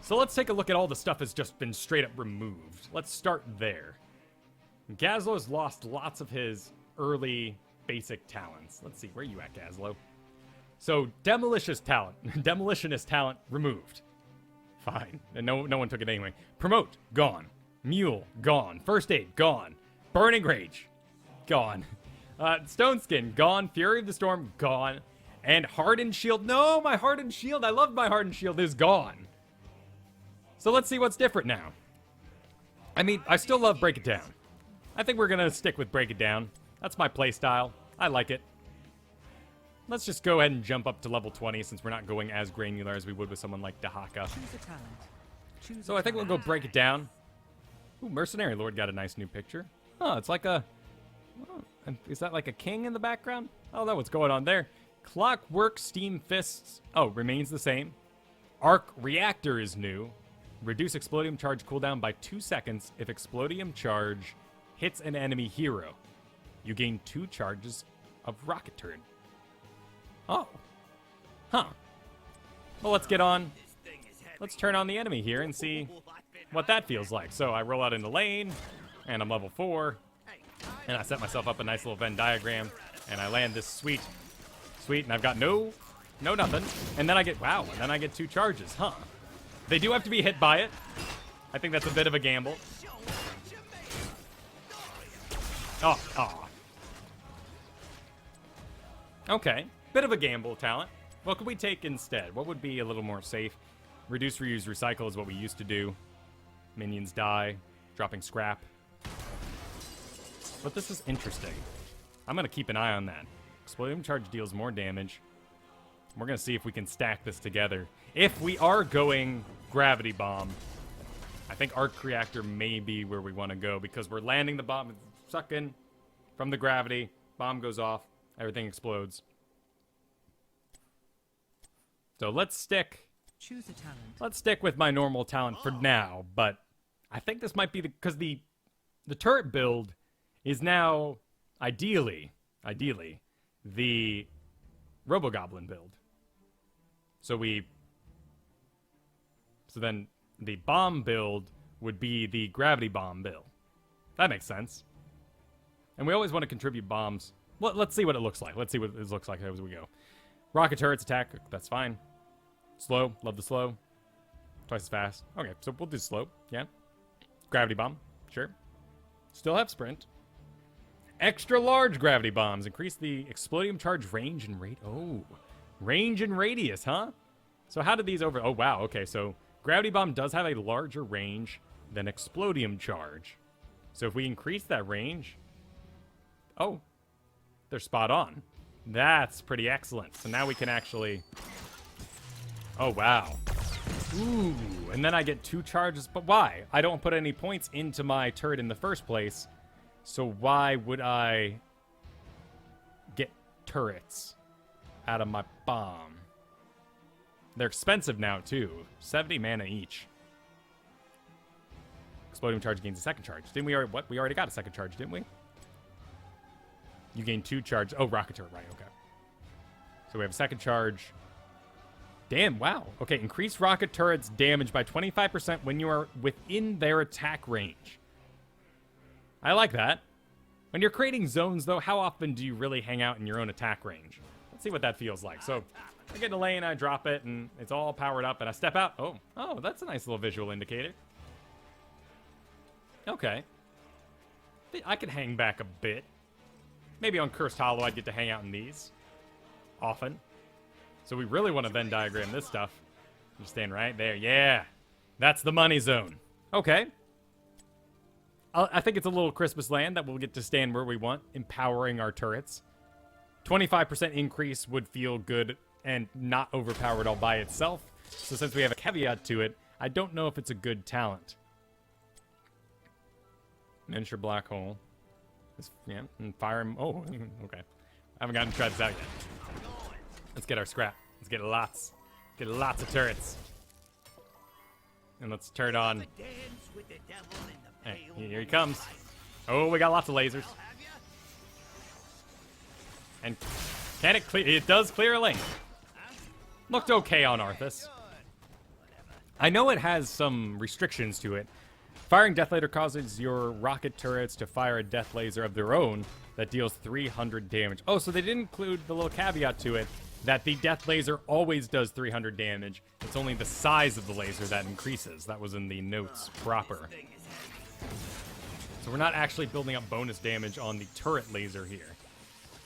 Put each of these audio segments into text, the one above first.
So let's take a look at all the stuff that's just been straight up removed. Let's start there. Gazlowe's lost lots of his early basic talents. Let's see, where are you at, Gazlowe? So, Demolitionist talent removed. Fine. And no one took it anyway. Promote, gone. Mule, gone. First Aid, gone. Burning Rage, gone. Stone Skin, gone. Fury of the Storm, gone. And Hardened Shield. No, my Hardened Shield. I love my Hardened Shield. Is gone. So let's see what's different now. I mean, I still love Break It Down. I think we're going to stick with Break It Down. That's my playstyle. I like it. Let's just go ahead and jump up to level 20 since we're not going as granular as we would with someone like Dahaka. So I think we'll go Break It Down. Ooh, Mercenary Lord got a nice new picture. Oh, it's like a... Oh, is that like a king in the background? I don't know what's going on there. Clockwork Steam Fists. Oh, remains the same. Arc Reactor is new. Reduce Explodium Charge cooldown by 2 seconds if Explodium Charge hits an enemy hero. You gain 2 charges of Rocket Turret. Oh. Huh. Well, let's get on. Let's turn on the enemy here and see what that feels like. So I roll out in the lane, and I'm level 4. And I set myself up a nice little Venn diagram, and I land this sweet, and I've got no nothing. And then I get, wow, and then I get 2 charges, huh? They do have to be hit by it. I think that's a bit of a gamble. Oh. Okay, bit of a gamble talent. What could we take instead? What would be a little more safe? Reduce, reuse, recycle is what we used to do. Minions die, dropping scrap. But this is interesting. I'm going to keep an eye on that. Explosive charge deals more damage. We're going to see if we can stack this together. If we are going Gravity Bomb, I think Arc Reactor may be where we want to go because we're landing the bomb, sucking from the gravity, bomb goes off, everything explodes. So let's stick. Choose a talent. Let's stick with my normal talent for now, but I think this might be because the turret build is now ideally the Robogoblin build. So then the bomb build would be the gravity bomb build. That makes sense. And we always want to contribute bombs. Well, let's see what it looks like. Let's see what it looks like as we go. Rocket turrets attack. That's fine. Slow. Love the slow. Twice as fast. Okay, so we'll do slow. Yeah. Gravity bomb. Sure. Still have sprint. Extra large gravity bombs. Increase the explodium charge range and rate. Oh. Range and radius, huh? So how did these over... Oh, wow. Okay, so gravity bomb does have a larger range than explodium charge. So if we increase that range... Oh. They're spot on. That's pretty excellent. So now we can actually... Oh, wow. Ooh. And then I get 2 charges. But why? I don't put any points into my turret in the first place. So why would I get turrets out of my bomb? They're expensive now, too. 70 mana each. Exploding charge gains a second charge. Didn't we already... What? We already got a second charge, didn't we? You gain 2 charge. Oh, rocket turret, right, okay. So we have a second charge. Damn, wow. Okay, increase rocket turrets' damage by 25% when you are within their attack range. I like that. When you're creating zones, though, how often do you really hang out in your own attack range? Let's see what that feels like. So I get in a lane, I drop it, and it's all powered up, and I step out. Oh, that's a nice little visual indicator. Okay. I could hang back a bit. Maybe on Cursed Hollow, I'd get to hang out in these. Often. So we really want to Venn diagram this stuff. Just stand right there. Yeah. That's the money zone. Okay. I think it's a little Christmas land that we'll get to stand where we want, empowering our turrets. 25% increase would feel good and not overpowered all by itself. So since we have a caveat to it, I don't know if it's a good talent. Miniature black hole. Yeah, and fire him. Oh, okay. I haven't gotten to try this out yet. Let's get our scrap. Let's get lots. Get lots of turrets. And let's turn on. Hey, here he comes. Oh, we got lots of lasers. And can it clear? It does clear a lane. Looked okay on Arthas. I know it has some restrictions to it. Firing death laser causes your rocket turrets to fire a death laser of their own that deals 300 damage. Oh, so they didn't include the little caveat to it that the death laser always does 300 damage. It's only the size of the laser that increases. That was in the notes proper. So we're not actually building up bonus damage on the turret laser here.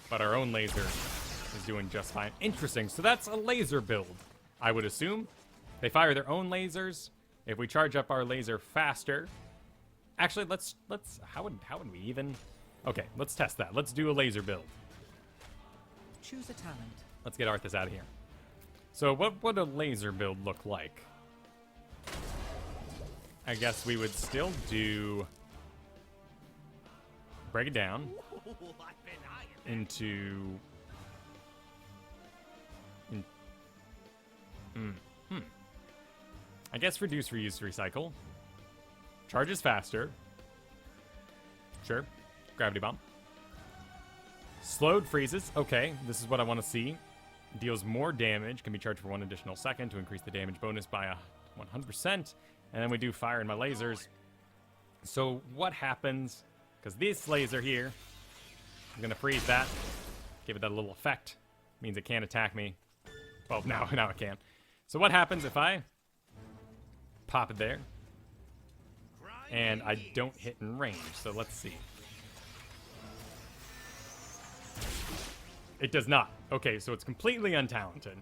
But our own laser is doing just fine. Interesting. So that's a laser build, I would assume. They fire their own lasers. If we charge up our laser faster... Actually, let's how would we even... Okay, let's test that. Let's do a laser build. Choose a talent. Let's get Arthas out of here. So what would a laser build look like? I guess we would still do... Break it down into... I guess reduce, reuse, recycle. Charges faster. Sure. Gravity bomb. Slowed freezes. Okay, this is what I want to see. Deals more damage. Can be charged for 1 additional second to increase the damage bonus by 100%. And then we do fire in my lasers. So what happens? Because this laser here, I'm going to freeze that. Give it that little effect. Means it can't attack me. Well, now it can. So what happens if I pop it there and I don't hit in range? So let's see. It does not. Okay, so it's completely untalented.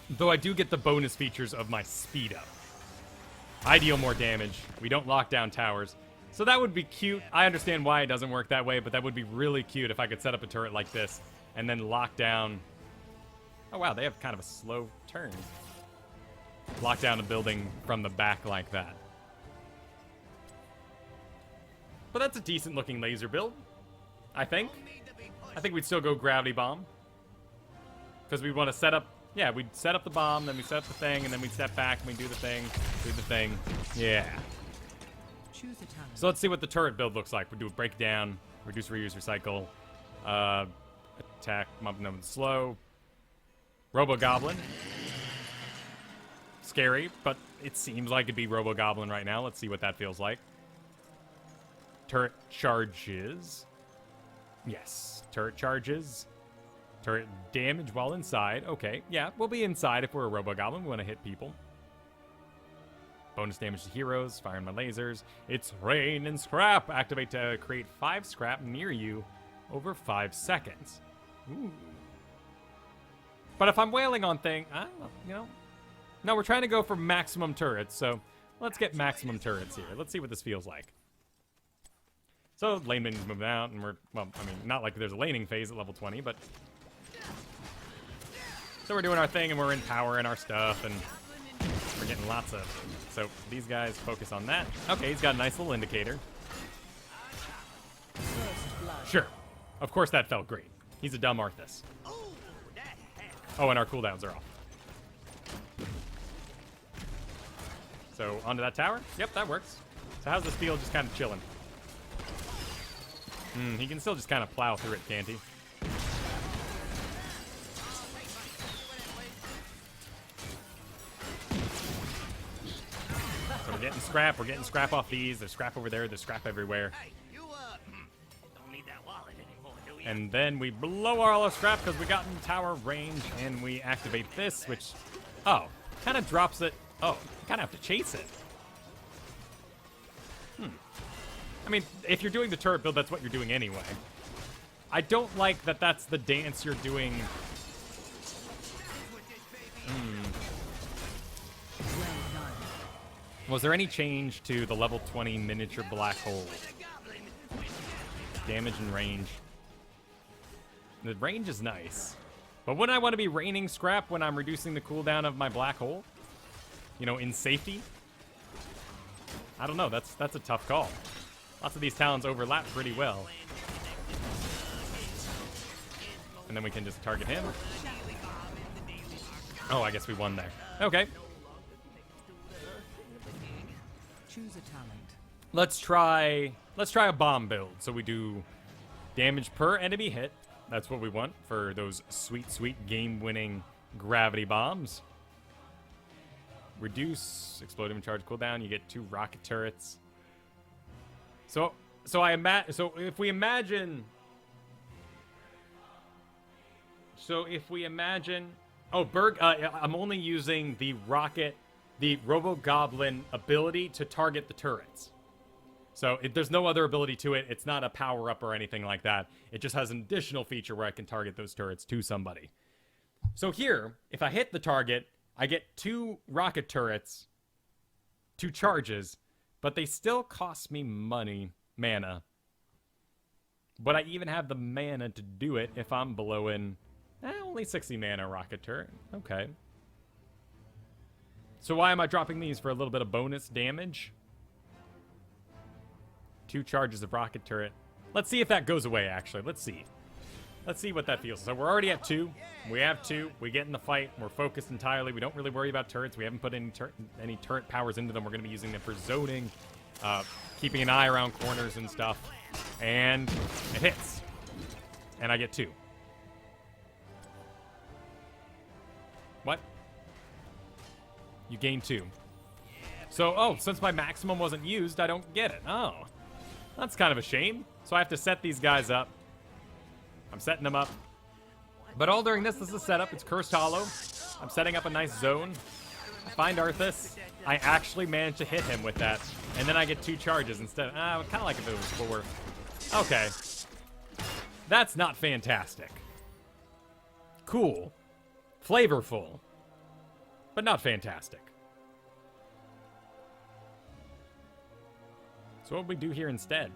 Though I do get the bonus features of my speed up. I deal more damage. We don't lock down towers. So that would be cute. I understand why it doesn't work that way, but that would be really cute if I could set up a turret like this and then lock down... Oh wow, they have kind of a slow turn. Lock down a building from the back like that. But that's a decent looking laser build, I think. I think we'd still go gravity bomb. Because we want to set up... Yeah, we'd set up the bomb, then we set up the thing, and then we'd step back and we do the thing, Yeah. Choose a talent. So let's see what the turret build looks like. We do a breakdown, reduce, reuse, recycle, attack, no, slow, Robo-Goblin. Scary, but it seems like it'd be Robo-Goblin right now. Let's see what that feels like. Turret charges. Yes, turret charges. Turret damage while inside. Okay, yeah, we'll be inside if we're a Robo-Goblin. We want to hit people. Bonus damage to heroes. Firing my lasers. It's rain and scrap. Activate to create 5 scrap near you over 5 seconds. Ooh. But if I'm wailing on thing, you know. No, we're trying to go for maximum turrets, so let's get maximum turrets here. Let's see what this feels like. So, lane minions moving out, and we're, well, I mean, not like there's a laning phase at level 20, but... So we're doing our thing, and we're in power and our stuff, and we're getting lots of... So, these guys focus on that. Okay, he's got a nice little indicator. Sure. Of course that felt great. He's a dumb Arthas. Oh, and our cooldowns are off. So, onto that tower? Yep, that works. So how's this feel? Just kind of chilling. He can still just kind of plow through it, can't he? So we're getting scrap. We're getting scrap off these. There's scrap over there. There's scrap everywhere. Don't need that wallet anymore, do we? And then we blow all our scrap because we got in tower range, and we activate this, which, oh, kind of drops it. Oh, you kind of have to chase it. I mean, if you're doing the turret build, that's what you're doing anyway. I don't like that that's the dance you're doing. Was there any change to the level 20 miniature black hole? Damage and range. The range is nice. But wouldn't I want to be raining scrap when I'm reducing the cooldown of my black hole? You know, in safety? I don't know. That's a tough call. Lots of these talents overlap pretty well. And then we can just target him. Oh, I guess we won there. Okay. Choose a talent. Let's try a bomb build. So we do damage per enemy hit. That's what we want for those sweet, sweet game-winning gravity bombs. Reduce explosive charge cooldown. You get 2 rocket turrets. So if we imagine. Oh, I'm only using the Robo-Goblin ability to target the turrets. So there's no other ability to it. It's not a power-up or anything like that. It just has an additional feature where I can target those turrets to somebody. So here, if I hit the target, I get 2 rocket turrets, 2 charges, but they still cost me mana. But I even have the mana to do it if I'm blowing only 60 mana rocket turret. Okay. So why am I dropping these? For a little bit of bonus damage? 2 charges of rocket turret. Let's see if that goes away, actually. Let's see. Let's see what that feels. So we're already at 2. We have 2. We get in the fight. We're focused entirely. We don't really worry about turrets. We haven't put any turret powers into them. We're going to be using them for zoning, keeping an eye around corners and stuff. And it hits. And I get 2. What? You gain 2. So, since my maximum wasn't used, I don't get it. Oh. That's kind of a shame. So I have to set these guys up. I'm setting them up. But all during this is a setup. It's Cursed Hollow. I'm setting up a nice zone. I find Arthas. I actually managed to hit him with that. And then I get 2 charges instead. I would kind of like if it was 4. Okay. That's not fantastic. Cool. Flavorful. But not fantastic. So what would we do here instead?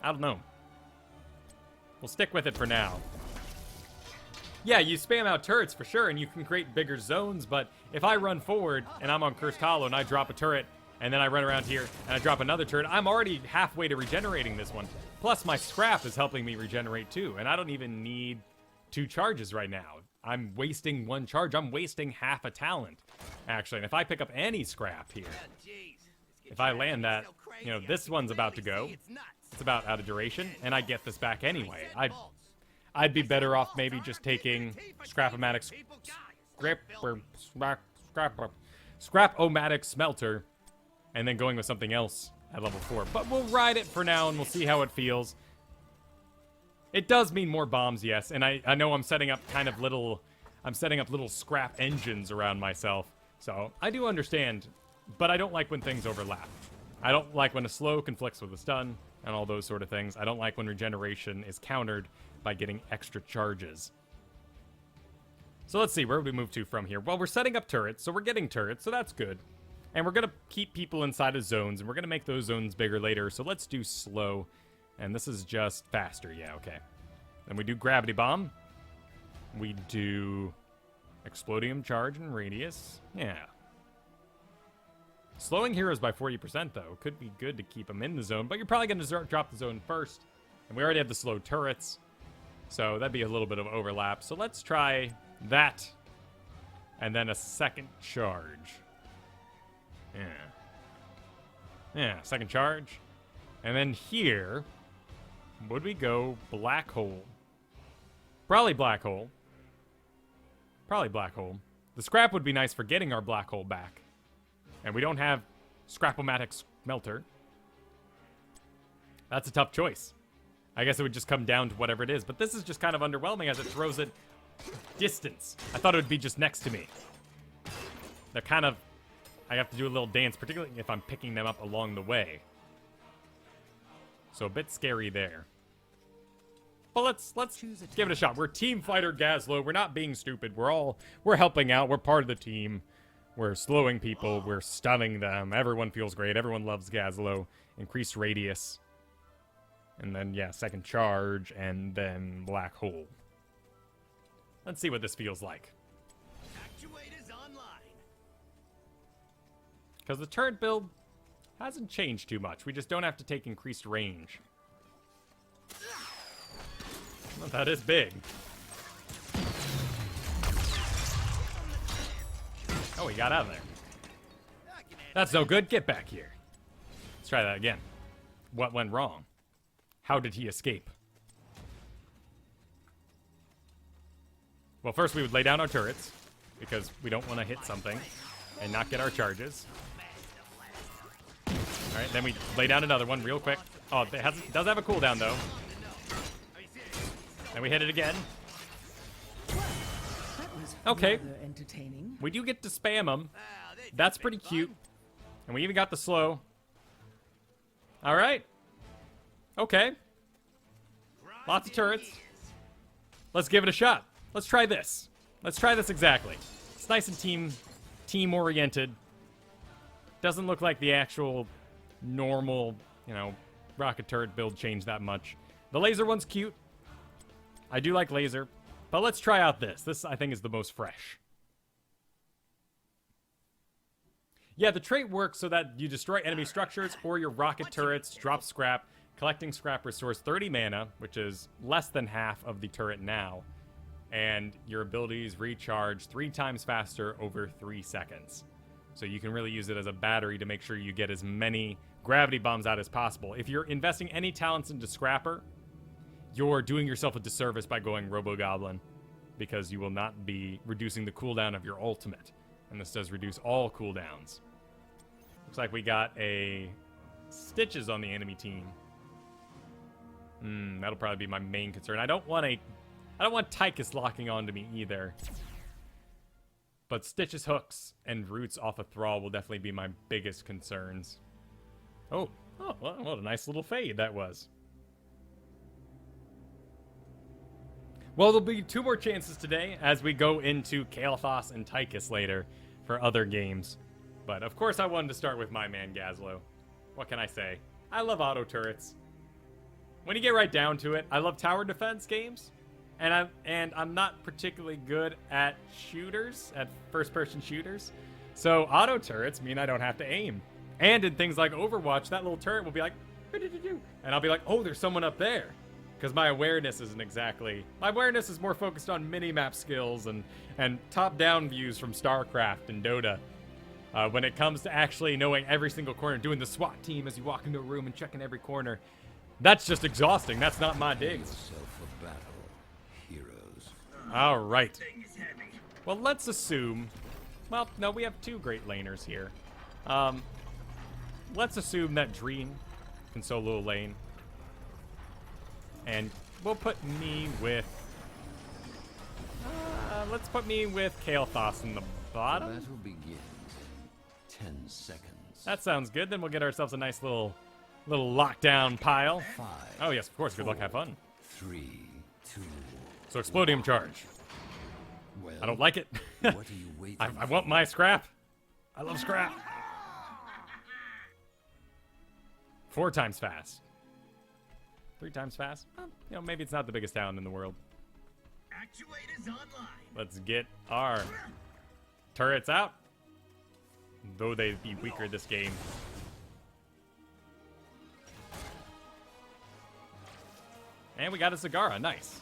I don't know. We'll stick with it for now. Yeah, you spam out turrets for sure, and you can create bigger zones, but if I run forward, and I'm on Cursed Hollow, and I drop a turret, and then I run around here, and I drop another turret, I'm already halfway to regenerating this one. Plus, my scrap is helping me regenerate too, and I don't even need 2 charges right now. I'm wasting 1 charge. I'm wasting half a talent, actually. And if I pick up any scrap here, if I land that, this one's about to go. It's about out of duration, and I get this back anyway. I'd be better off maybe just taking Scrap-O-Matic Smelter and then going with something else at level 4. But we'll ride it for now, and we'll see how it feels. It does mean more bombs, yes, and I know I'm setting up little scrap engines around myself. So I do understand, but I don't like when things overlap. I don't like when a slow conflicts with a stun and all those sort of things. I don't like when regeneration is countered by getting extra charges. So let's see, where would we move to from here? Well, we're setting up turrets, so we're getting turrets, so that's good. And we're going to keep people inside of zones, and we're going to make those zones bigger later, so let's do slow. And this is just faster, yeah, okay. Then we do Gravity Bomb. We do Explodium Charge and Radius. Yeah. Slowing heroes by 40%, though, could be good to keep them in the zone, but you're probably going to drop the zone first. And we already have the slow turrets, so that'd be a little bit of overlap. So let's try that, and then a second charge. Yeah. Yeah, second charge. And then here, would we go Black Hole? Probably Black Hole. Probably Black Hole. The scrap would be nice for getting our Black Hole back. And we don't have Scrap-O-Matic Smelter. That's a tough choice. I guess it would just come down to whatever it is. But this is just kind of underwhelming as it throws it distance. I thought it would be just next to me. They're kind of... I have to do a little dance, particularly if I'm picking them up along the way. So a bit scary there. But let's give it a shot. We're Team Fighter Gazlowe. We're not being stupid. We're helping out. We're part of the team. We're slowing people. We're stunning them. Everyone feels great. Everyone loves Gazlowe. Increased radius. And then, yeah, second charge. And then Black Hole. Let's see what this feels like. Actuators online. Because the turret build hasn't changed too much. We just don't have to take increased range. Well, that is big. Oh, he got out of there. That's no good. Get back here. Let's try that again. What went wrong? How did he escape? Well, first we would lay down our turrets. because we don't want to hit something and not get our charges. All right, then we lay down another one real quick. Oh, it does have a cooldown, though. And we hit it again. Okay. Entertaining. We do get to spam them. That's pretty cute. And we even got the slow. All right. Okay. Lots of turrets. Let's give it a shot. Let's try this. Let's try this exactly. It's nice and team-oriented. Doesn't look like the actual normal, rocket turret build changed that much. The laser one's cute. I do like laser. But let's try out this. This, I think, is the most fresh. Yeah, the trait works so that you destroy enemy structures or your rocket turrets, drop scrap. Collecting scrap restores 30 mana, which is less than half of the turret now. And your abilities recharge 3 times faster over 3 seconds. So you can really use it as a battery to make sure you get as many gravity bombs out as possible. If you're investing any talents into Scrapper, you're doing yourself a disservice by going Robo-Goblin, because you will not be reducing the cooldown of your ultimate. And this does reduce all cooldowns. Looks like we got a Stitches on the enemy team. That'll probably be my main concern. I don't want Tychus locking onto me either. But Stitches hooks and roots off a Thrall will definitely be my biggest concerns. Oh, well, what a nice little fade that was. Well, there'll be 2 more chances today as we go into Kael'thas and Tychus later for other games. But of course I wanted to start with my man Gazlowe. What can I say? I love auto turrets. When you get right down to it, I love tower defense games. And I'm not particularly good at shooters, at first-person shooters. So auto turrets mean I don't have to aim. And in things like Overwatch, that little turret will be like, and I'll be like, oh, there's someone up there. Because my awareness isn't exactly... My awareness is more focused on mini-map skills and top-down views from StarCraft and Dota. When it comes to actually knowing every single corner, doing the SWAT team as you walk into a room and checking every corner, that's just exhausting. That's not my dig. All right. Well, let's assume... Well, no, we have 2 great laners here. Let's assume that Dreen can solo lane. And we'll put me with... let's put me with Kael'thas in the bottom. The battle begins. 10 seconds. That sounds good. Then we'll get ourselves a nice little lockdown pile. 5. Oh, yes, of course. Good luck. Have fun. 3, 2. So Explodium charge. Well, I don't like it. what are you waiting I want my scrap. I love scrap. 4 times fast. 3 times fast? Well, maybe it's not the biggest talent in the world. Actuators online. Let's get our turrets out. Though they'd be weaker this game. And we got a Zagara. Nice.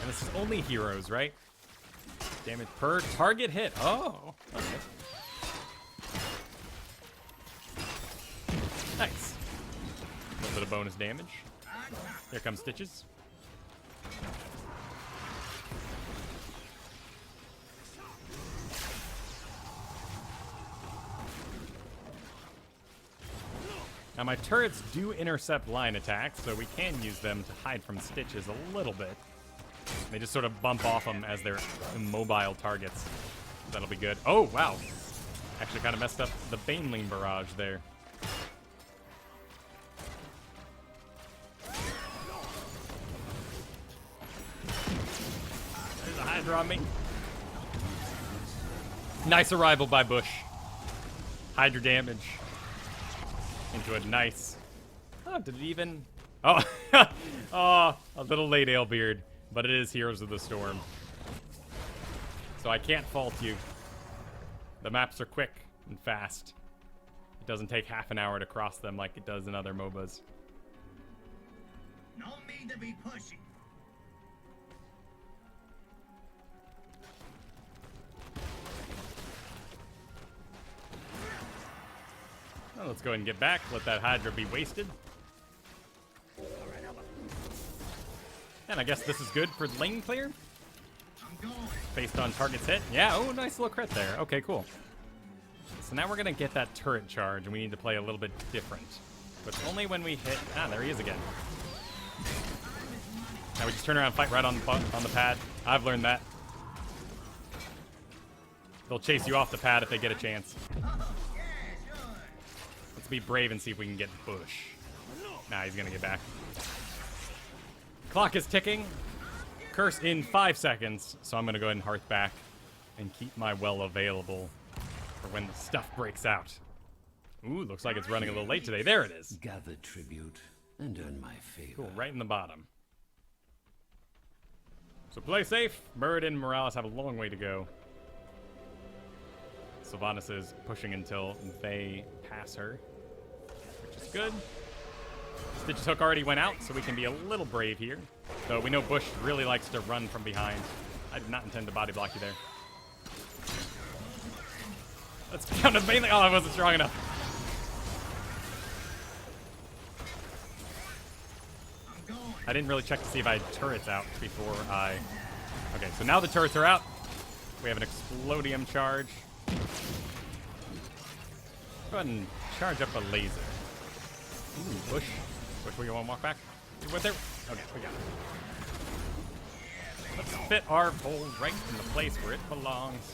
And this is only heroes, right? Damage per target hit. Oh, okay. Nice. A little bit of bonus damage. Here comes Stitches. Now my turrets do intercept line attacks, so we can use them to hide from Stitches a little bit. They just sort of bump off them as they're immobile targets. That'll be good. Oh, wow. Actually kind of messed up the Baneling barrage there. There's a Hydra on me. Nice arrival by Bush. Hydra damage. Into a nice... Oh, did it even... Oh, oh, a little late, Alebeard. But it is Heroes of the Storm. So I can't fault you. The maps are quick and fast. It doesn't take half an hour to cross them like it does in other MOBAs. No need to be pushing. Well, let's go ahead and get back. Let that Hydra be wasted. And I guess this is good for lane clear? Based on target's hit. Yeah, oh, nice little crit there. Okay, cool. So now we're going to get that turret charge, and we need to play a little bit different. But only when we hit... Ah, there he is again. Now we just turn around and fight right on the pad. I've learned that. They'll chase you off the pad if they get a chance. Let's be brave and see if we can get Bush. Nah, he's going to get back. Clock is ticking. Curse in 5 seconds, so I'm going to go ahead and hearth back and keep my well available for when the stuff breaks out. Ooh, looks like it's running a little late today. There it is. Gather tribute and earn my favor. Cool, right in the bottom. So play safe. Muradin and Morales have a long way to go. Sylvanas is pushing until they pass her, which is good. Stitch's hook already went out, so we can be a little brave here. Though we know Bush really likes to run from behind. I did not intend to body block you there. Let's count as mainly. Oh, I wasn't strong enough. I didn't really check to see if I had turrets out before I... Okay, so now the turrets are out. We have an Explodium charge. Go ahead and charge up a laser. Ooh, Bush. Bush, will you want to walk back? You went there? Okay, we got it. Let's fit our pole right in the place where it belongs.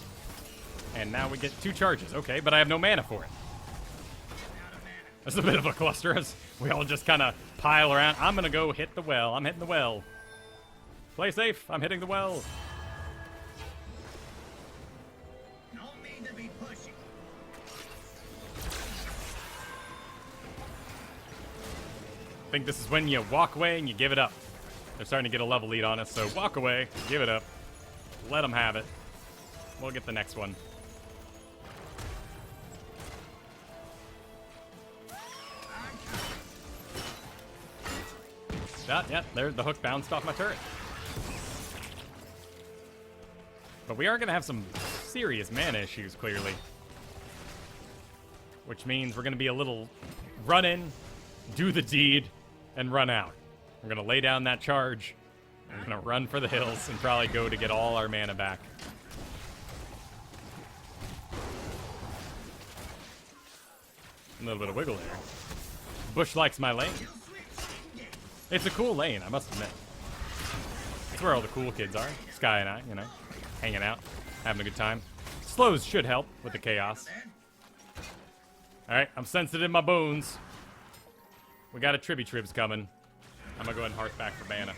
And now we get 2 charges. Okay, but I have no mana for it. That's a bit of a cluster as we all just kind of pile around. I'm going to go hit the well. I'm hitting the well. Play safe. I'm hitting the well. No need to be pushy. I think this is when you walk away and you give it up. They're starting to get a level lead on us, so walk away, give it up. Let them have it. We'll get the next one. Yeah, there, the hook bounced off my turret. But we are going to have some serious mana issues, clearly. Which means we're going to be a little run in, do the deed, and run out. We're going to lay down that charge. We're going to run for the hills and probably go to get all our mana back. A little bit of wiggle there. Bush likes my lane. It's a cool lane, I must admit. It's where all the cool kids are. Sky and I, you know, hanging out, having a good time. Slows should help with the chaos. Alright, I'm sensitive in my bones. We got a Tribs coming. I'm gonna go ahead and hearth back for mana.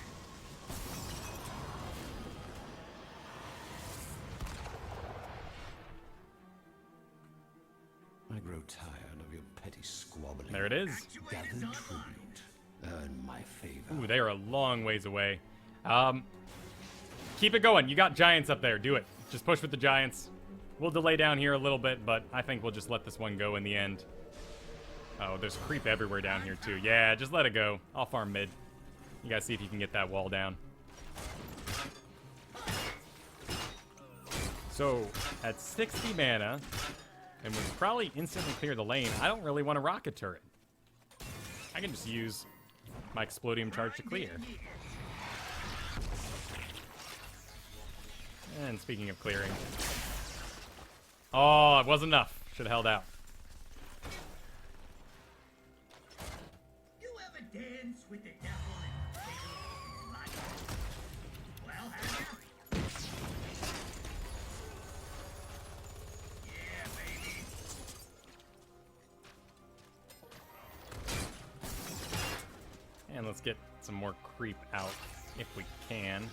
I grow tired of your petty squabbling. There it is. Gather tribute. Earn my favor. Ooh, they are a long ways away. Keep it going. You got giants up there. Do it. Just push with the giants. We'll delay down here a little bit, but I think we'll just let this one go in the end. Oh, there's creep everywhere down here, too. Yeah, just let it go. I'll farm mid. You guys see if you can get that wall down. So, at 60 mana, and we'll probably instantly clear the lane, I don't really want a rocket turret. I can just use my Explodium charge to clear. And speaking of clearing. Oh, it wasn't enough. Should have held out. You ever dance with the devil in life? Well, have you? Yeah, baby. And let's get some more creep out if we can.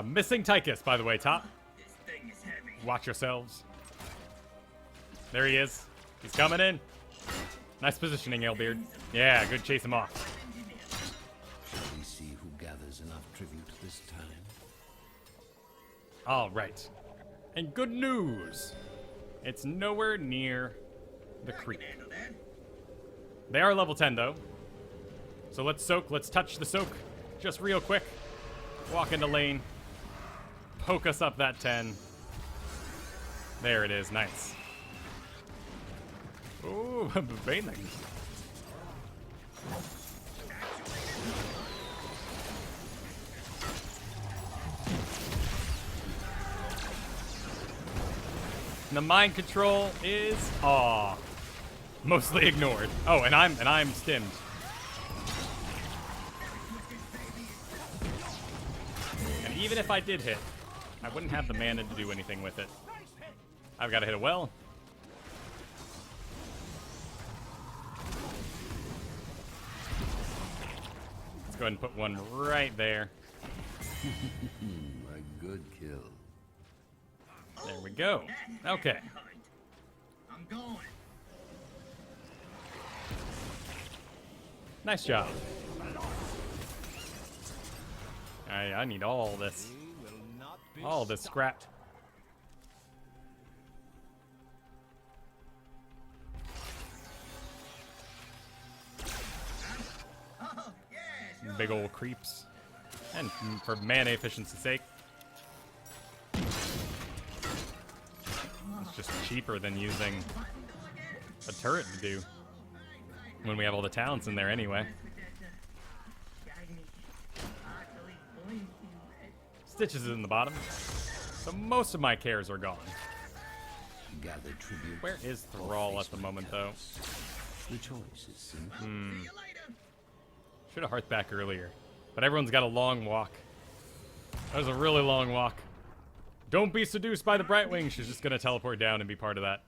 Missing Tychus, by the way, top. This thing is heavy. Watch yourselves. There he is. He's coming in. Nice positioning, Ailbeard. Yeah, good chase him off. Shall we see who gathers enough tribute this time? All right. And good news. It's nowhere near the creep. Handle that. They are level 10, though. So let's soak. Let's touch the soak just real quick. Walk into lane. Poke us up that 10. There it is. Nice. Ooh, bathing. The mind control is mostly ignored. Oh, and I'm stimmed. And even if I did hit, I wouldn't have the mana to do anything with it. I've got to hit a well. Let's go ahead and put one right there. A good kill. There we go. Okay. I'm going. Nice job. I need all this. All this scrap. Big old creeps. And for mana efficiency's sake. It's just cheaper than using a turret to do. When we have all the talents in there anyway. Stitches is in the bottom. So most of my cares are gone. Gather tribute. Where is Thrall at the moment though? The choice is simple. Should have hearth back earlier. But everyone's got a long walk. That was a really long walk. Don't be seduced by the Brightwing. She's just gonna teleport down and be part of that.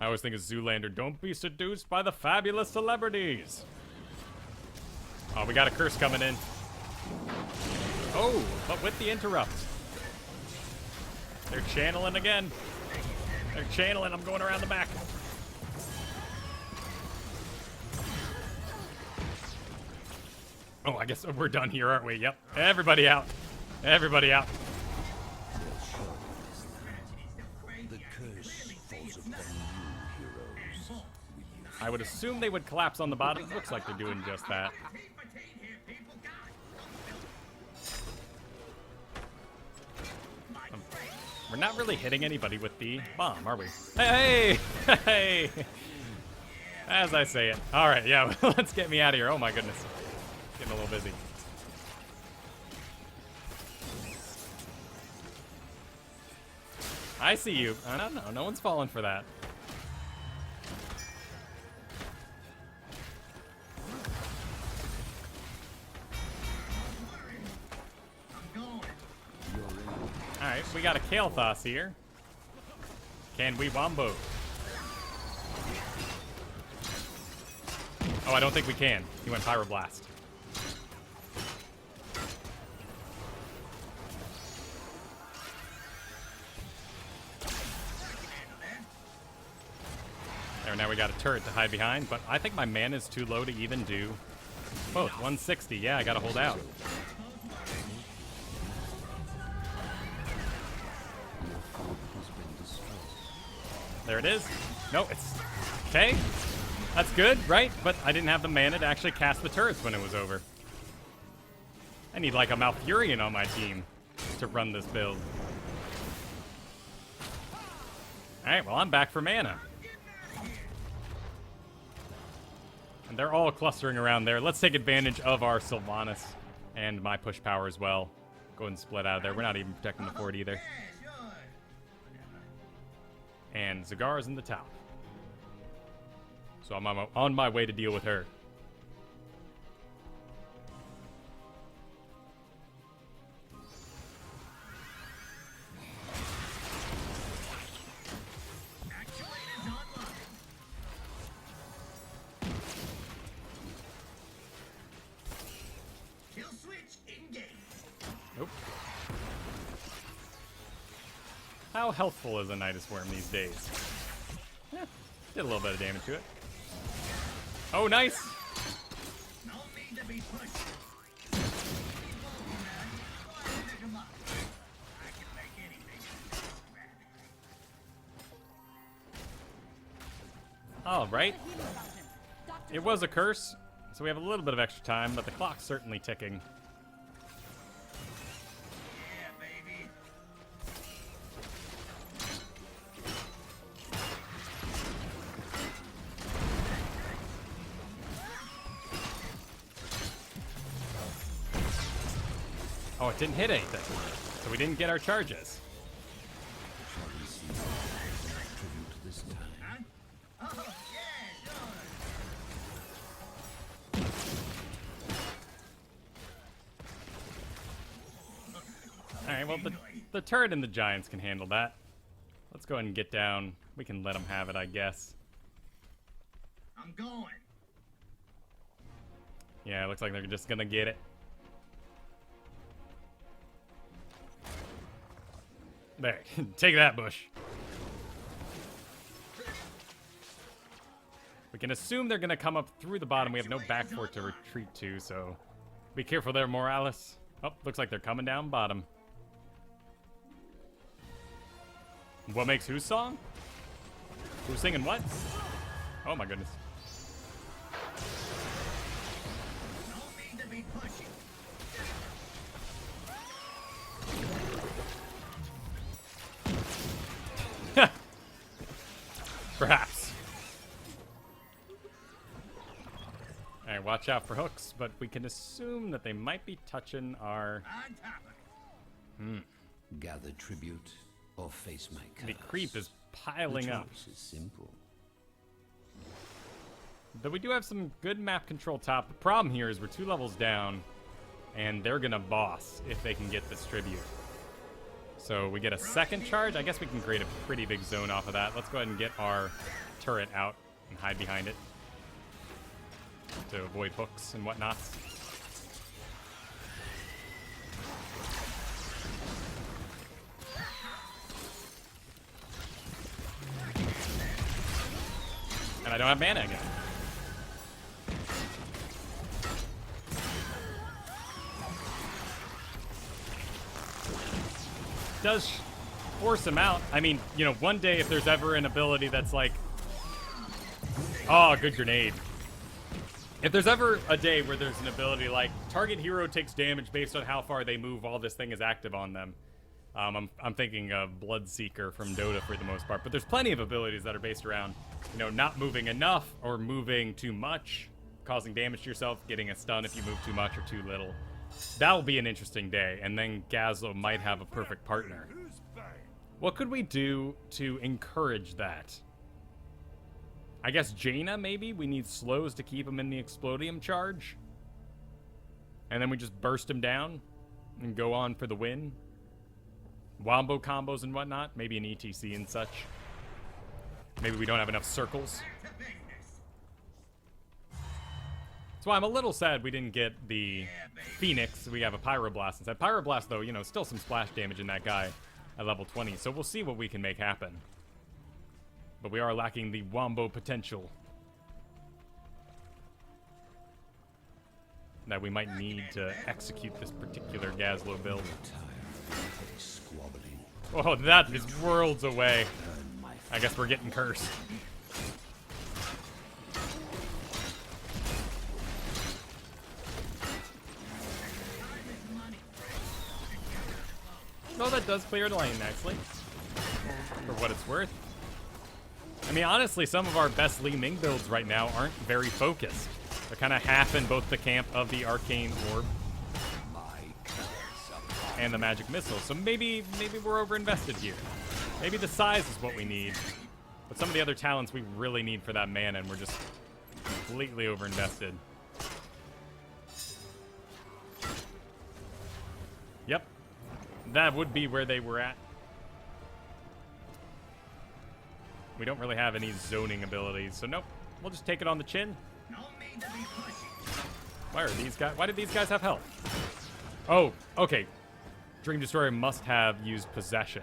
I always think of Zoolander. Don't be seduced by the fabulous celebrities. Oh, we got a curse coming in. Oh, but with the interrupt. They're channeling again. They're channeling. I'm going around the back. Oh, I guess we're done here, aren't we? Yep. Everybody out. Everybody out. The curse falls upon you, heroes. I would assume they would collapse on the bottom. Looks like they're doing just that. We're not really hitting anybody with the bomb, are we? Hey! Hey! As I say it. All right, yeah, let's get me out of here. Oh my goodness. Getting a little busy. I see you. I don't know. No one's falling for that. Alright, we got a Kael'thas here. Can we wombo? Oh, I don't think we can. He went Pyroblast. There, now we got a turret to hide behind, but I think my mana is too low to even do both. 160, yeah, I gotta hold out. There it is. No, it's... Okay. That's good, right? But I didn't have the mana to actually cast the turrets when it was over. I need like a Malfurion on my team to run this build. Alright, well I'm back for mana. And they're all clustering around there. Let's take advantage of our Sylvanas and my push power as well. Go ahead and split out of there. We're not even protecting the fort either. And Zagara's in the top. So I'm on my way to deal with her. Nope. How healthful is a Nidus Worm these days? Yeah, did a little bit of damage to it. Oh, nice! All right. It was a curse, so we have a little bit of extra time, but the clock's certainly ticking. Oh, it didn't hit anything. So we didn't get our charges. Shall we see who gathers enough tribute this time? Alright, well, the turret and the giants can handle that. Let's go ahead and get down. We can let them have it, I guess. I'm going. Yeah, it looks like they're just gonna get it. There, take that, Bush. We can assume they're gonna come up through the bottom. We have no back fort to retreat to, so be careful there, Morales. Oh, looks like they're coming down bottom. What makes whose song? Who's singing what? Oh my goodness. Don't mean to be pushy. Perhaps. Alright, watch out for hooks, but we can assume that they might be touching our... On top of it. Gather tribute or face my curse. The creep is piling the up. choice is simple. But we do have some good map control top. The problem here is we're 2 levels down, and they're gonna boss if they can get this tribute. So we get a second charge. I guess we can create a pretty big zone off of that. Let's go ahead and get our turret out and hide behind it to avoid hooks and whatnot. And I don't have mana again. Does force him out. I mean, you know, one day if there's ever an ability that's like... Oh, good grenade. If there's ever a day where there's an ability like target hero takes damage based on how far they move while this thing is active on them. I'm thinking of Bloodseeker from Dota for the most part, but there's plenty of abilities that are based around, you know, not moving enough or moving too much, causing damage to yourself, getting a stun if you move too much or too little. That'll be an interesting day, and then Gazlowe might have a perfect partner. What could we do to encourage that? I guess Jaina, maybe? We need slows to keep him in the Explodium charge. And then we just burst him down and go on for the win. Wombo combos and whatnot. Maybe an ETC and such. Maybe we don't have enough circles. That's why I'm a little sad we didn't get the Phoenix. We have a Pyroblast instead. Pyroblast, though, you know, still some splash damage in that guy at level 20. So we'll see what we can make happen. But we are lacking the Wombo potential that we might need to execute this particular Gazlowe build. Squabbling. Oh, that is worlds away. I guess we're getting cursed. Oh, that does clear the lane nicely. For what it's worth. I mean, honestly, some of our best Li Ming builds right now aren't very focused. They're kind of half in both the camp of the Arcane Orb and the Magic Missile. So maybe we're overinvested here. Maybe the size is what we need. But some of the other talents we really need for that mana, and we're just completely overinvested. Yep. That would be where they were at. We don't really have any zoning abilities, so nope. We'll just take it on the chin. Why did these guys have health? Oh, okay. Dream Destroyer must have used possession.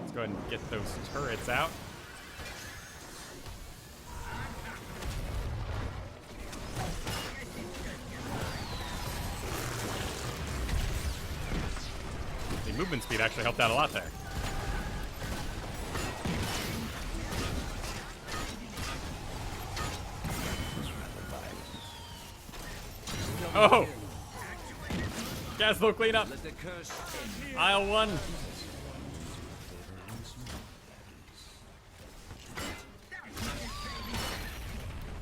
Let's go ahead and get those turrets out. The movement speed actually helped out a lot there. Oh! Gazlowe, clean up! Aisle 1.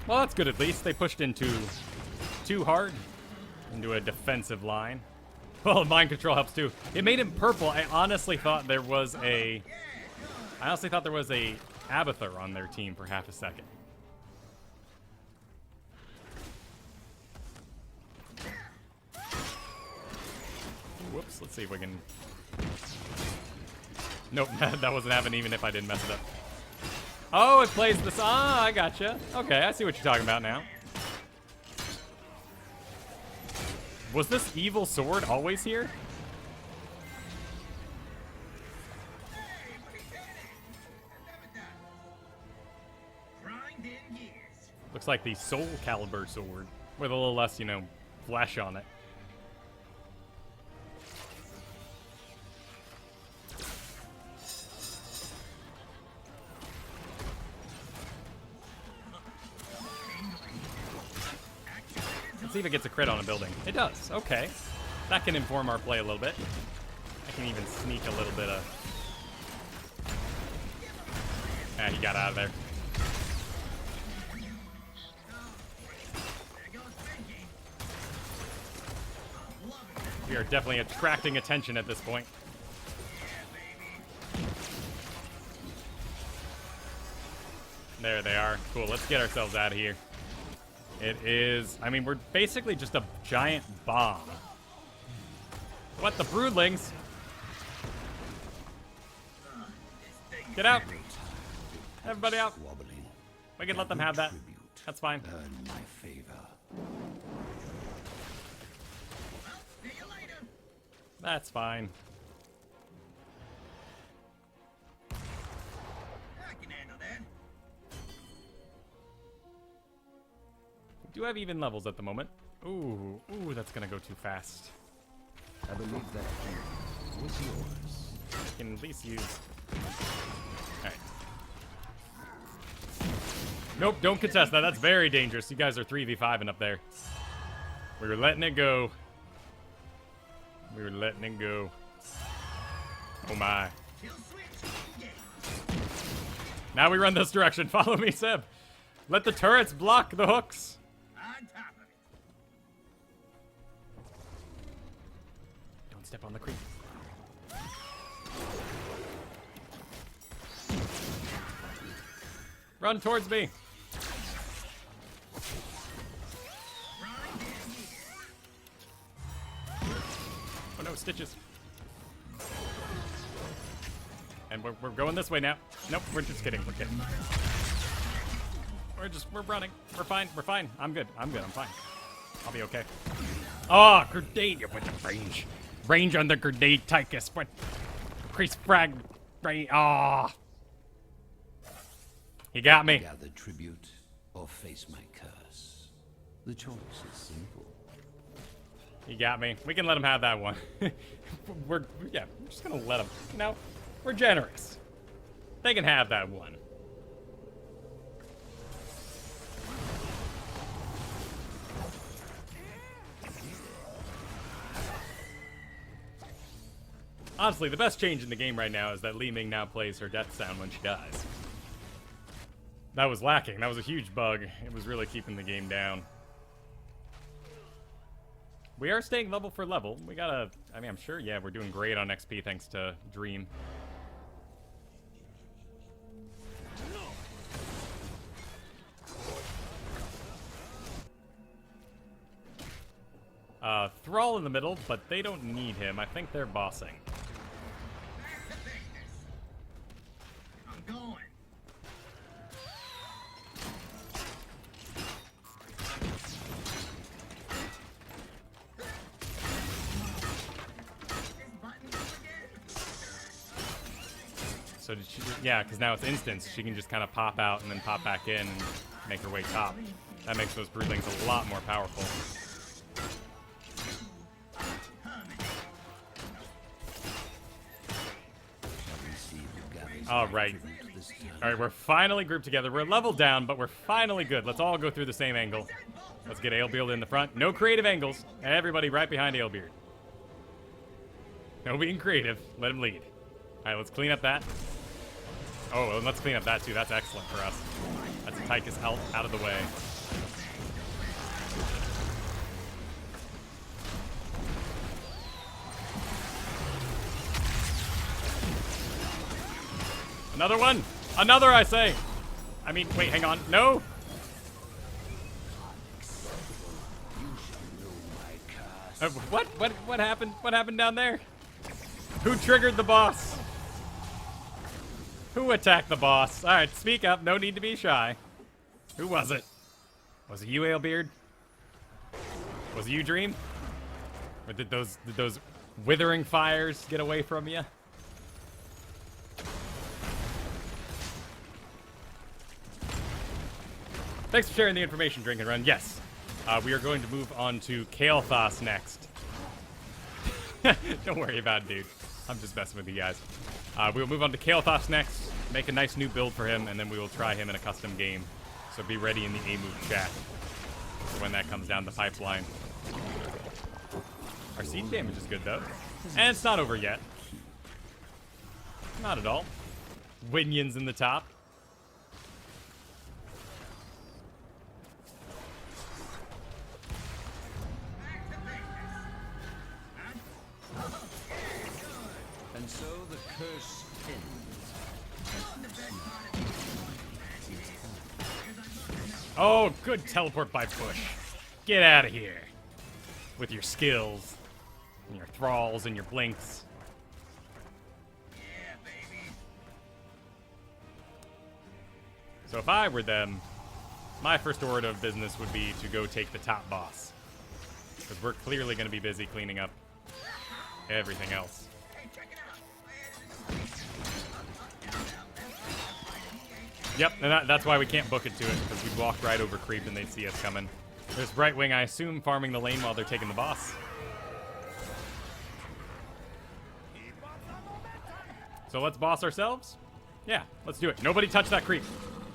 Well, that's good at least. They pushed into too hard into a defensive line. Well, mind control helps too. It made him purple. I honestly thought there was a Abathur on their team for half a second. Whoops, let's see if we can... Nope, that wasn't happening even if I didn't mess it up. Oh, it plays this... Ah, I gotcha. Okay, I see what you're talking about now. Was this evil sword always here? Looks like the Soul Calibur sword with a little less, you know, flesh on it. Let's see if it gets a crit on a building. It does. Okay. That can inform our play a little bit. I can even sneak a little bit of... Ah, he got out of there. We are definitely attracting attention at this point. There they are. Cool, let's get ourselves out of here. It is... I mean, we're basically just a giant bomb. What, the broodlings? Get out. Everybody out. We can let them have that. That's fine. Earn my favor. That's fine. I can handle that. We do have even levels at the moment. Ooh, that's gonna go too fast. I believe that hand was yours. I can at least use... Alright. Nope, don't contest that. That's very dangerous. You guys are 3v5ing up there. We were letting it go. We were letting it go. Oh my. Now we run this direction. Follow me, Seb. Let the turrets block the hooks. On top of it. Don't step on the creep. Run towards me. Oh no, stitches. And we're going this way now. Nope, we're just kidding. We're kidding. We're running. We're fine. We're fine. I'm good. I'm fine. I'll be okay. Oh, grenade. You went to range. Range on the grenade, Tychus. What? Increase frag. Range. Ah. He got me. Gather tribute or face my curse. The choice is simple. He got me. We can let him have that one. we're just gonna let him. You know, we're generous. They can have that one. Honestly, the best change in the game right now is that Li Ming now plays her death sound when she dies. That was lacking. That was a huge bug. It was really keeping the game down. We are staying level for level. We gotta... I mean, I'm sure, yeah, we're doing great on XP thanks to Dream. Thrall in the middle, but they don't need him. I think they're bossing. I'm going. So did she... Yeah, because now it's instance. She can just kind of pop out and then pop back in and make her way top. That makes those broodlings a lot more powerful. Alright. Alright, we're finally grouped together. We're leveled down, but we're finally good. Let's all go through the same angle. Let's get Aelbeard in the front. No creative angles. Everybody right behind Aelbeard. No being creative. Let him lead. Alright, let's clean up that. Oh, and let's clean up that too. That's excellent for us. That's Tychus out of the way. Another one! Another, I say! I mean, wait, hang on. No! What? What happened? What happened down there? Who triggered the boss? Who attacked the boss? Alright, speak up. No need to be shy. Who was it? Was it you, Alebeard? Was it you, Dream? Or did those withering fires get away from you? Thanks for sharing the information, Drink and Run. Yes, we are going to move on to Kael'thas next. Don't worry about it, dude. I'm just messing with you guys. We'll move on to Kael'thas next, make a nice new build for him, and then we will try him in a custom game. So be ready in the A-Move chat for when that comes down the pipeline. Our siege damage is good, though. And it's not over yet. Not at all. Winions in the top. And so the curse ends. Oh, good teleport by push. Get out of here. With your skills, and your thralls, and your blinks. Yeah, baby. So if I were them, my first order of business would be to go take the top boss. Because we're clearly going to be busy cleaning up everything else. Yep, and that's why we can't book it to it, because we'd walk right over creep and they'd see us coming. There's Brightwing, I assume, farming the lane while they're taking the boss. So let's boss ourselves? Yeah, let's do it. Nobody touch that creep.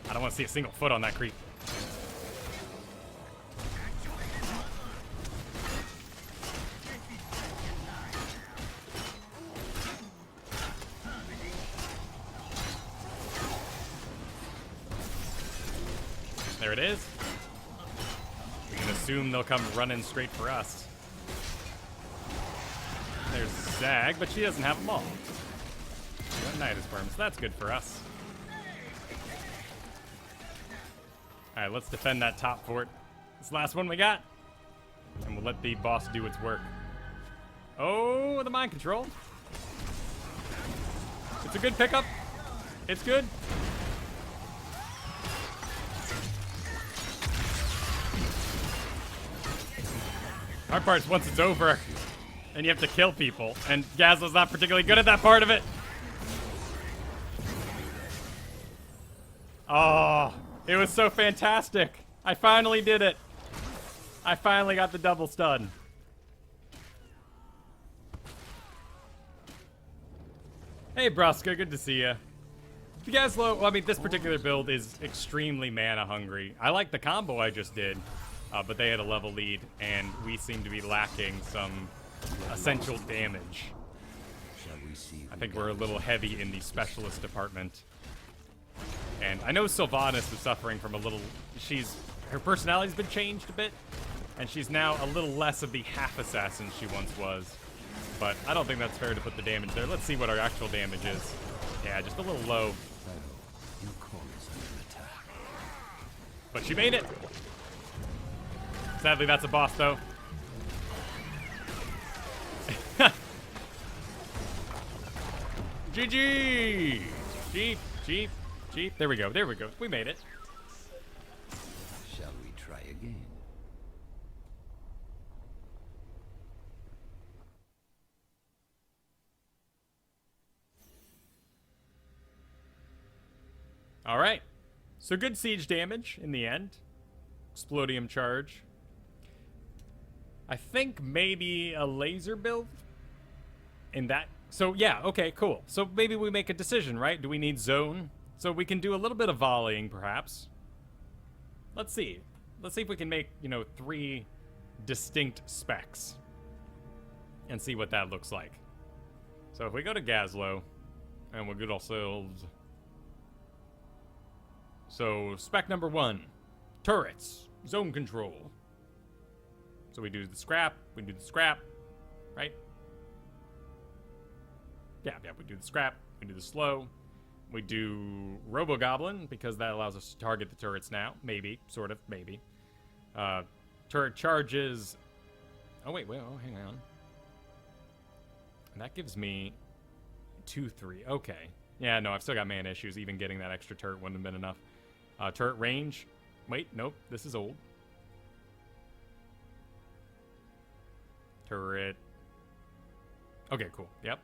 I don't want to see a single foot on that creep. There it is. We can assume they'll come running straight for us. There's Zag, but she doesn't have them all. One Nidus Worm, so that's good for us. Alright, let's defend that top fort. This last one we got. And we'll let the boss do its work. Oh, the mind control. It's a good pickup. It's good. Hard part is once it's over, and you have to kill people, and Gazlowe's not particularly good at that part of it. Oh, it was so fantastic. I finally did it. I finally got the double stun. Hey, Bruska, good to see you. The Gazlowe, well, I mean, this particular build is extremely mana hungry. I like the combo I just did. But they had a level lead, and we seem to be lacking some essential damage. I think we're a little heavy in the specialist department. And I know Sylvanas is suffering from a little... Her personality's been changed a bit, and she's now a little less of the half-assassin she once was. But I don't think that's fair to put the damage there. Let's see what our actual damage is. Yeah, just a little low. But she made it! Sadly, that's a boss, though. GG! Jeep, jeep, jeep. There we go, there we go. We made it. Shall we try again? All right. So good siege damage in the end. Explodium charge. I think maybe a laser build in that. So yeah, okay, cool. So maybe we make a decision, right? Do we need zone? So we can do a little bit of volleying, perhaps. Let's see. Let's see if we can make, 3 distinct specs. And see what that looks like. So if we go to Gazlowe, and we'll get ourselves... So, spec number 1. Turrets. Zone control. So we do the scrap, right? Yeah, we do the scrap, we do the slow. We do Robo-Goblin, because that allows us to target the turrets now. Maybe. Sort of. Maybe. Turret charges... Oh, wait. Oh, hang on. And that gives me 2-3. Okay. Yeah, no, I've still got mana issues. Even getting that extra turret wouldn't have been enough. Turret range. Wait, nope. This is old. Turret. Okay, cool. Yep.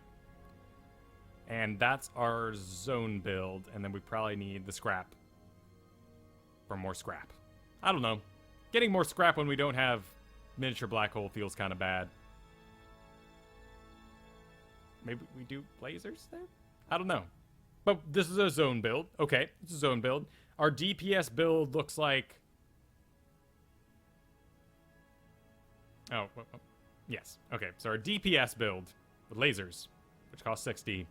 And that's our zone build. And then we probably need the scrap. For more scrap. I don't know. Getting more scrap when we don't have miniature black hole feels kind of bad. Maybe we do lasers there? I don't know. But this is a zone build. Okay, it's a zone build. Our DPS build looks like... Oh, yes. Okay, so our DPS build with lasers, which costs 60,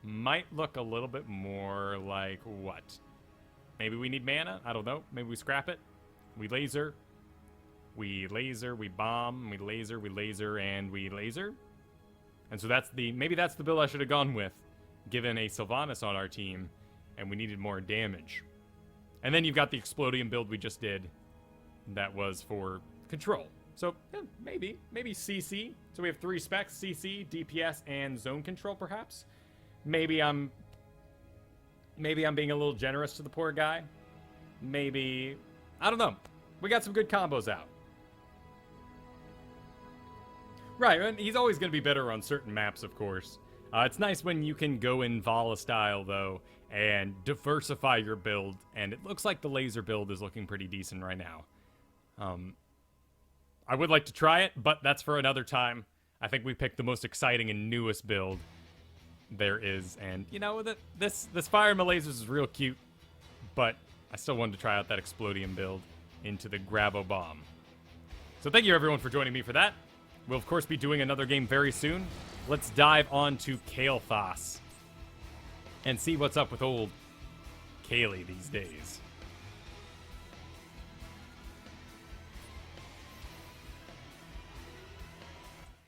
might look a little bit more like what? Maybe we need mana? I don't know. Maybe we scrap it. We laser. We laser, we bomb, we laser, and we laser. And so that's the... Maybe that's the build I should have gone with, given a Sylvanas on our team, and we needed more damage. And then you've got the Explodium build we just did that was for control. So, yeah, maybe CC. So we have 3 specs, CC, DPS, and zone control, perhaps. Maybe I'm being a little generous to the poor guy. Maybe... I don't know. We got some good combos out. Right, and he's always going to be better on certain maps, of course. It's nice when you can go in Vala style, though, and diversify your build. And it looks like the laser build is looking pretty decent right now. I would like to try it, but that's for another time. I think we picked the most exciting and newest build there is. And, you know, this Fire and lasers is real cute, but I still wanted to try out that Explodium build into the Grabo Bomb. So thank you, everyone, for joining me for that. We'll, of course, be doing another game very soon. Let's dive on to Kael'thas and see what's up with old Kaylee these days.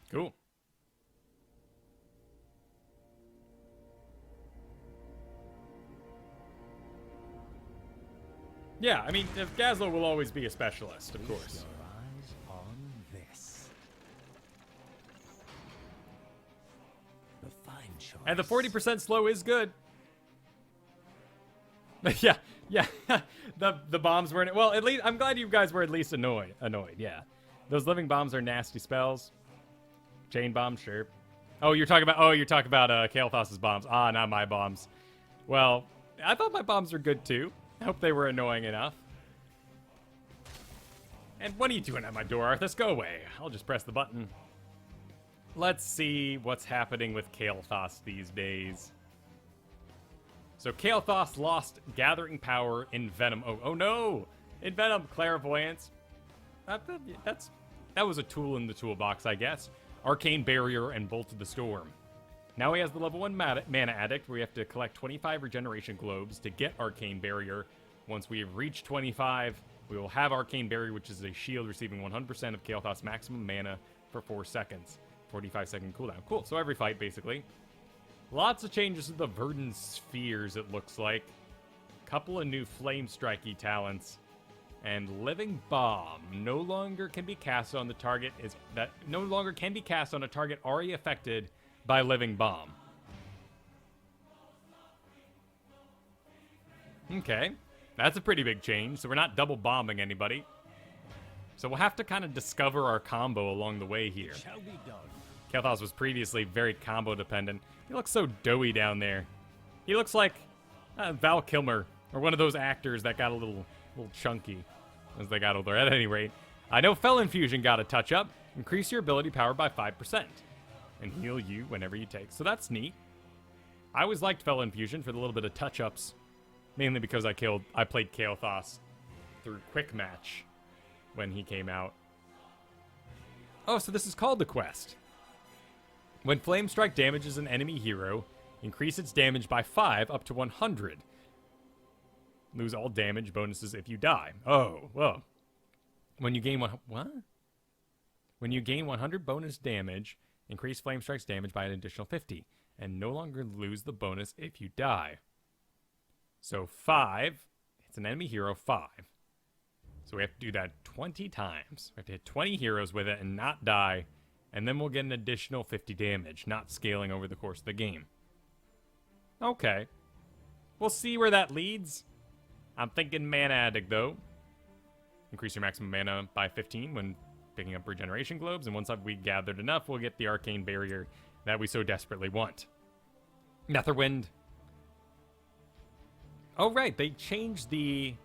Cool. Yeah, I mean, Gazlowe will always be a specialist, of course. And the 40% slow is good. yeah. the bombs weren't... Well, at least... I'm glad you guys were at least annoyed, yeah. Those living bombs are nasty spells. Chain bombs, sure. Oh, you're talking about Kael'thas' bombs. Ah, not my bombs. Well, I thought my bombs were good, too. I hope they were annoying enough. And what are you doing at my door, Arthas? Go away. I'll just press the button. Let's see what's happening with Kael'thas these days. So Kael'thas lost Gathering Power in Venom. Oh no! In Venom, Clairvoyance. That was a tool in the toolbox, I guess. Arcane Barrier and Bolt of the Storm. Now he has the level 1 Mana Addict, where we have to collect 25 Regeneration Globes to get Arcane Barrier. Once we have reached 25, we will have Arcane Barrier, which is a shield receiving 100% of Kael'thas' maximum mana for 4 seconds. 45-second cooldown. Cool, so every fight, basically. Lots of changes to the Verdant Spheres, it looks like. Couple of new Flame Strikey talents. And Living Bomb no longer can be cast on the target already affected by Living Bomb. Okay, that's a pretty big change, so we're not double bombing anybody. So we'll have to kind of discover our combo along the way here. Shall be done. Kael'thas was previously very combo dependent. He looks so doughy down there. He looks like Val Kilmer, or one of those actors that got a little chunky as they got older. At any rate, I know Fel Infusion got a touch up. Increase your ability power by 5%. And heal you whenever you take. So that's neat. I always liked Fel Infusion for the little bit of touch-ups. Mainly because I played Kael'thas through Quick Match when he came out. Oh, so this is called the quest. When Flame Strike damages an enemy hero, increase its damage by 5 up to 100. Lose all damage bonuses if you die. Oh, well. When you gain When you gain 100 bonus damage, increase Flame Strike's damage by an additional 50, and no longer lose the bonus if you die. So 5. It's an enemy hero 5. So we have to do that 20 times. We have to hit 20 heroes with it and not die. And then we'll get an additional 50 damage, not scaling over the course of the game. Okay. We'll see where that leads. I'm thinking Mana Addict, though. Increase your maximum mana by 15 when picking up regeneration globes. And once we gathered enough, we'll get the arcane barrier that we so desperately want. Netherwind. Oh, right. They changed the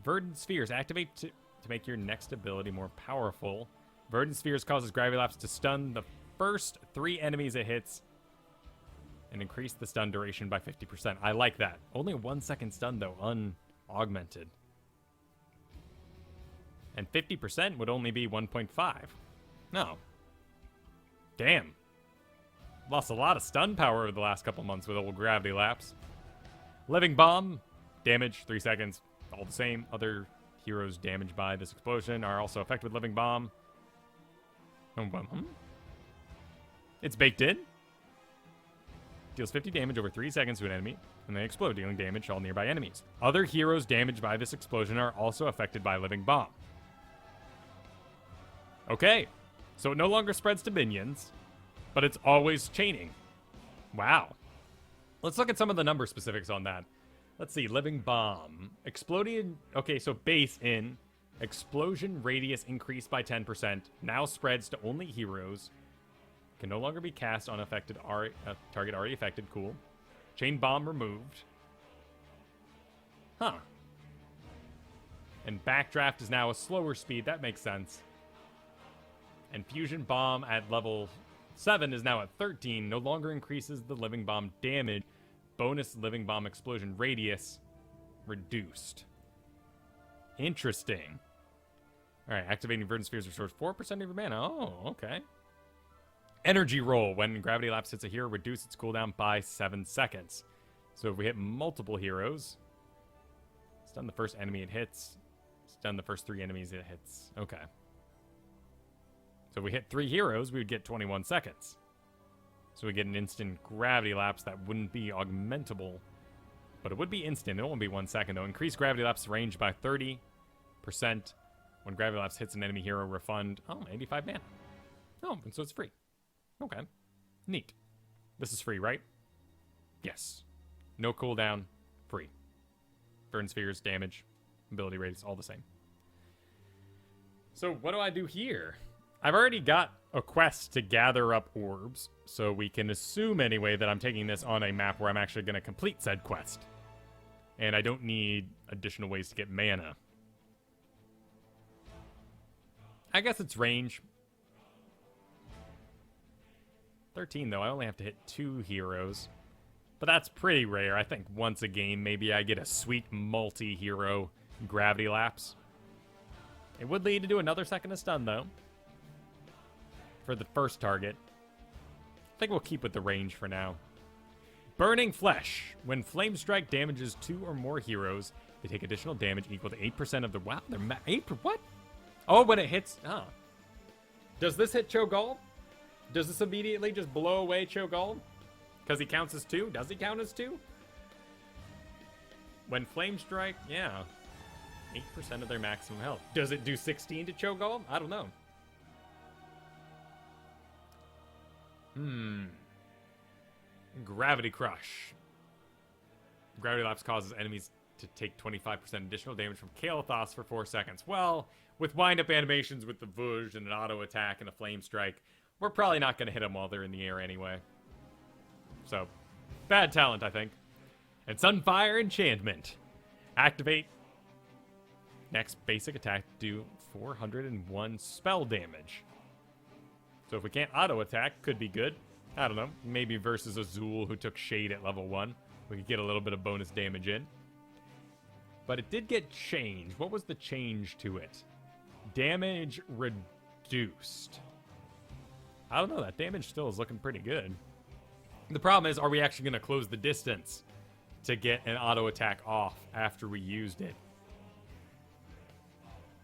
Verdant Spheres. Activate to make your next ability more powerful. Verdant Spheres causes Gravilapse to stun the first 3 enemies it hits and increase the stun duration by 50%. I like that. Only a 1-second stun, though, unaugmented. And 50% would only be 1.5. No. Damn. Lost a lot of stun power over the last couple months with old Gravity Lapse. Living Bomb. Damage, 3 seconds. All the same. Other heroes damaged by this explosion are also affected with Living Bomb. It's baked in. Deals 50 damage over 3 seconds to an enemy, and they explode, dealing damage to all nearby enemies. Other heroes damaged by this explosion are also affected by Living Bomb. Okay, so it no longer spreads to minions, but it's always chaining. Wow. Let's look at some of the number specifics on that. Let's see, Living Bomb. Exploding, okay, so base in. Explosion radius increased by 10%. Now spreads to only heroes. Can no longer be cast on affected target already affected. Cool. Chain Bomb removed. Huh. And Backdraft is now a slower speed. That makes sense. And Fusion Bomb at level 7 is now at 13. No longer increases the Living Bomb damage. Bonus Living Bomb explosion radius reduced. Interesting. Alright, activating Verdant Spheres restores 4% of your mana. Oh, okay. Energy Roll. When Gravity Lapse hits a hero, reduce its cooldown by 7 seconds. So if we hit multiple heroes, stun the first enemy it hits, stun the first 3 enemies it hits. Okay. So if we hit 3 heroes, we would get 21 seconds. So we get an instant Gravity Lapse that wouldn't be augmentable, but it would be instant. It won't be 1 second, though. Increase Gravity Lapse range by 30%. When Gravity Lapse hits an enemy hero, refund, 85 mana. Oh, and so it's free. Okay. Neat. This is free, right? Yes. No cooldown. Free. Burn spheres, damage, ability rates, all the same. So what do I do here? I've already got a quest to gather up orbs, so we can assume anyway that I'm taking this on a map where I'm actually going to complete said quest. And I don't need additional ways to get mana. I guess it's range. 13, though. I only have to hit 2 heroes. But that's pretty rare. I think once a game, maybe I get a sweet multi-hero Gravity Lapse. It would lead to another second of stun, though. For the first target. I think we'll keep with the range for now. Burning Flesh. When Flame Strike damages 2 or more heroes, they take additional damage equal to 8% of the... Wow, they're... 8... What? Oh, when it hits... Oh. Does this hit Cho'Gall? Does this immediately just blow away Cho'Gall? Because he counts as 2? Does he count as 2? When Flame Strike... Yeah. 8% of their maximum health. Does it do 16 to Cho'Gall? I don't know. Gravity Crush. Gravity Lapse causes enemies to take 25% additional damage from Kael'thas for 4 seconds. Well, with wind-up animations with the Vuj and an auto attack and a Flame Strike, we're probably not going to hit them while they're in the air anyway. So, bad talent, I think. And Sunfire Enchantment. Activate. Next basic attack do 401 spell damage. So if we can't auto-attack, could be good. I don't know. Maybe versus Azul, who took Shade at level 1. We could get a little bit of bonus damage in. But it did get changed. What was the change to it? Damage reduced. I don't know. That damage still is looking pretty good. The problem is, are we actually going to close the distance to get an auto-attack off after we used it?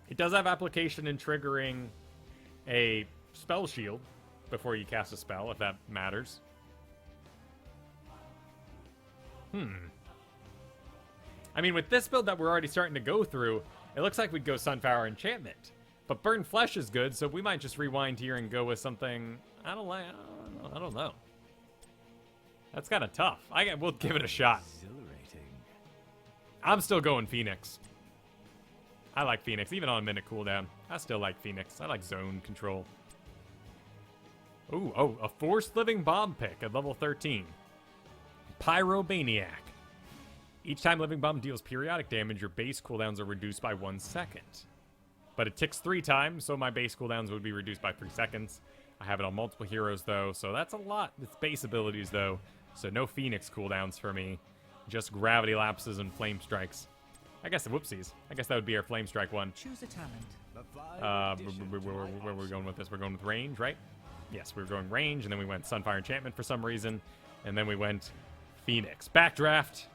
It does have application in triggering a spell shield before you cast a spell, if that matters. I mean, with this build that we're already starting to go through, it looks like we'd go Sunflower Enchantment. But Burn Flesh is good, so we might just rewind here and go with something... I don't know. That's kind of tough. We'll give it a shot. I'm still going Phoenix. I like Phoenix, even on a minute cooldown. I still like Phoenix. I like zone control. Ooh, oh, a Forced Living Bomb pick at level 13. Pyromaniac. Each time Living Bomb deals periodic damage, your base cooldowns are reduced by 1 second. But it ticks 3 times, so my base cooldowns would be reduced by 3 seconds. I have it on multiple heroes, though, so that's a lot. It's base abilities, though, so no Phoenix cooldowns for me. Just Gravity Lapses and Flame Strikes. I guess, whoopsies. I guess that would be our Flame Strike one. Choose a talent. Where are we going with this? We're going with range, right? Yes, we were going range, and then we went Sunfire Enchantment for some reason, and then we went Phoenix. Backdraft.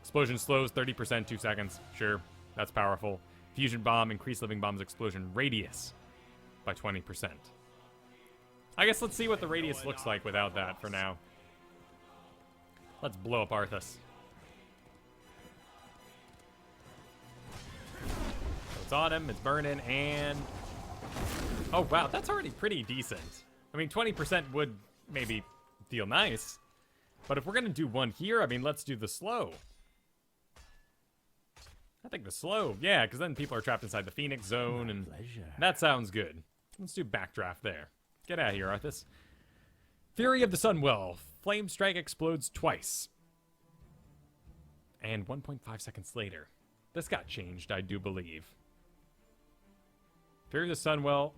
Explosion slows 30%, 2 seconds. Sure, that's powerful. Fusion Bomb, increase Living Bomb's explosion radius by 20%. I guess let's see what the radius looks like without that for now. Let's blow up Arthas. So it's on him, it's burning, and... Oh, wow, that's already pretty decent. I mean, 20% would maybe feel nice. But if we're going to do one here, I mean, let's do the slow. I think the slow, yeah, because then people are trapped inside the Phoenix zone, and that sounds good. Let's do Backdraft there. Get out of here, Arthas. Fury of the Sunwell. Flame Strike explodes twice. And 1.5 seconds later. This got changed, I do believe. Fury of the Sunwell.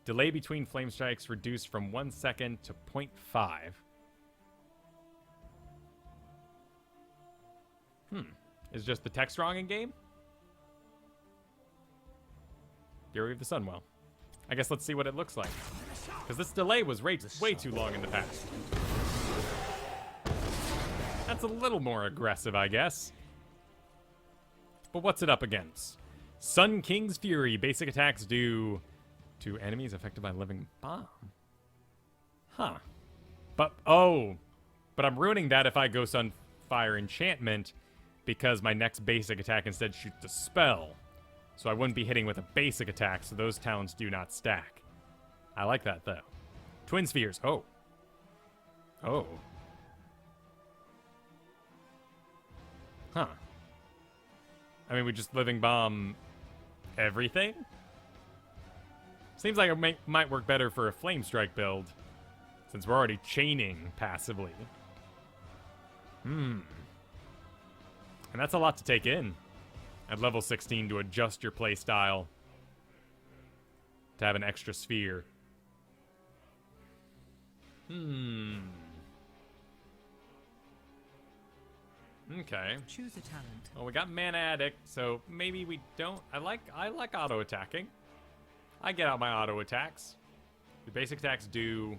Delay between Flame Strikes reduced from 1 second to 0.5. Is just the text wrong in game? Fury of the Sunwell. I guess let's see what it looks like. Because this delay was way too long in the past. That's a little more aggressive, I guess. But what's it up against? Sun King's Fury. Basic attacks do to enemies affected by Living Bomb. Huh. But I'm ruining that if I go Sunfire Enchantment, because my next basic attack instead shoots a spell. So I wouldn't be hitting with a basic attack, so those talents do not stack. I like that, though. Twin Spheres. Oh. Huh. I mean, we just Living Bomb everything? Seems like it might work better for a Flame Strike build, since we're already chaining passively. And that's a lot to take in at level 16 to adjust your playstyle to have an extra sphere. Okay. Choose a talent. Well, we got Mana Addict, so maybe we don't. I like auto attacking. I get out my auto attacks. The basic attacks do.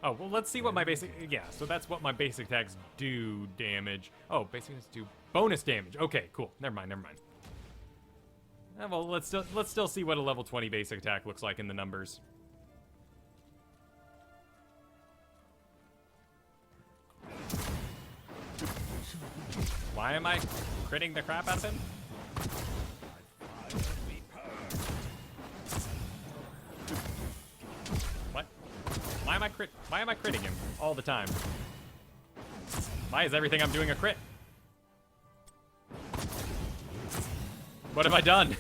Oh, well, let's see what my basic... Yeah, so that's what my basic attacks do damage. Oh, basic attacks do bonus damage. Okay, cool. Never mind. Well, let's still see what a level 20 basic attack looks like in the numbers. Why am I critting the crap out of him? What? Why am I critting him all the time? Why is everything I'm doing a crit? What have I done?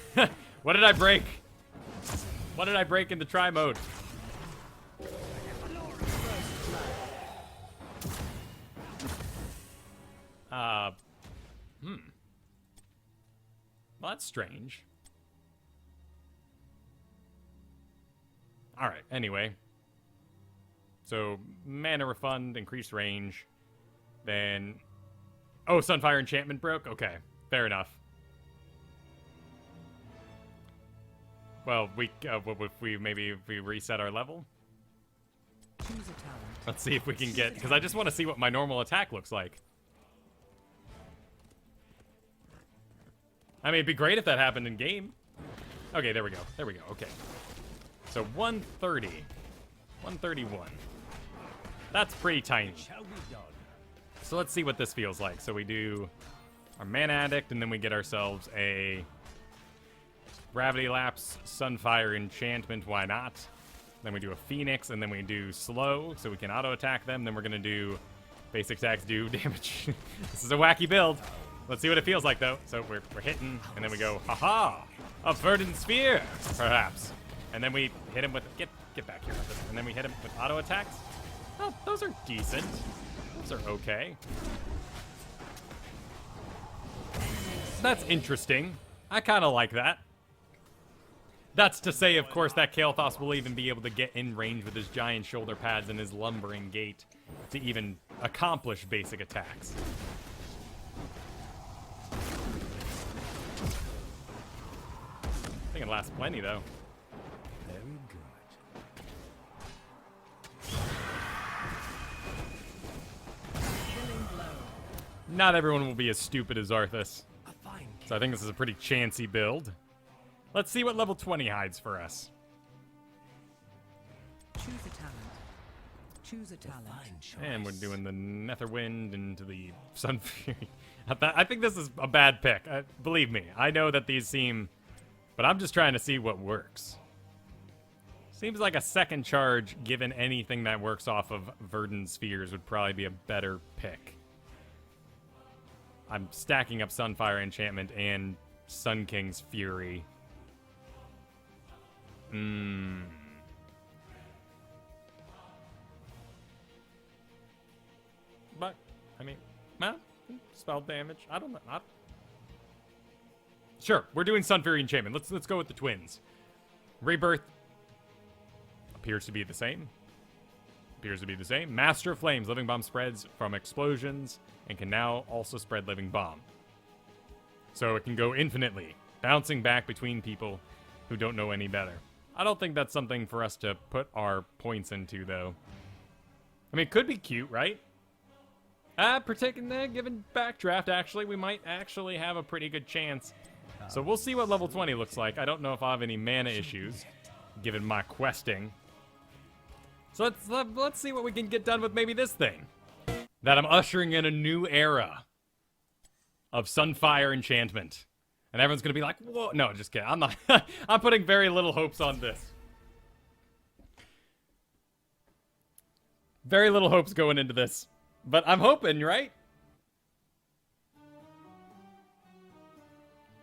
What did I break? What did I break in the try mode? Well, that's strange. Alright, anyway. So, mana refund, increased range. Then... Oh, Sunfire Enchantment broke? Okay, fair enough. Well, if we reset our level? Choose a talent. Let's see if we can get... Because I just want to see what my normal attack looks like. I mean, it'd be great if that happened in game. Okay, there we go. Okay. So 130. 131. That's pretty tiny. So let's see what this feels like. So we do our Mana Addict, and then we get ourselves a Gravity Lapse, Sunfire Enchantment, why not? Then we do a Phoenix, and then we do Slow, so we can auto-attack them. Then we're going to do basic attacks do damage. This is a wacky build. Let's see what it feels like, though. So we're hitting, and then we go, haha, a Verdant Sphere, perhaps. And then we hit him with, get back here, Arthur. And then we hit him with auto-attacks. Oh, those are decent. Those are okay. That's interesting. I kind of like that. That's to say, of course, that Kael'thas will even be able to get in range with his giant shoulder pads and his lumbering gait to even accomplish basic attacks. I think it lasts plenty, though. Very good. Not everyone will be as stupid as Arthas. So I think this is a pretty chancy build. Let's see what level 20 hides for us. Choose a talent. Choose a talent. And we're doing the Netherwind into the Sun Fury. I think this is a bad pick. Believe me, I know that these seem... But I'm just trying to see what works. Seems like a second charge, given anything that works off of Verdant Spheres, would probably be a better pick. I'm stacking up Sunfire Enchantment and Sun King's Fury. But, I mean, spell damage. I don't know. Sure, we're doing Sun Fury Enchantment. Let's go with the twins. Rebirth appears to be the same. Master of Flames. Living Bomb spreads from explosions and can now also spread Living Bomb. So it can go infinitely, bouncing back between people who don't know any better. I don't think that's something for us to put our points into, though. I mean, it could be cute, right? Given Backdraft, actually, we might actually have a pretty good chance. So we'll see what level 20 looks like. I don't know if I have any mana issues, given my questing. So let's see what we can get done with maybe this thing. That I'm ushering in a new era of Sunfire Enchantment. And everyone's gonna be like, whoa. No, just kidding. I'm not. I'm putting very little hopes on this. Very little hopes going into this. But I'm hoping, right?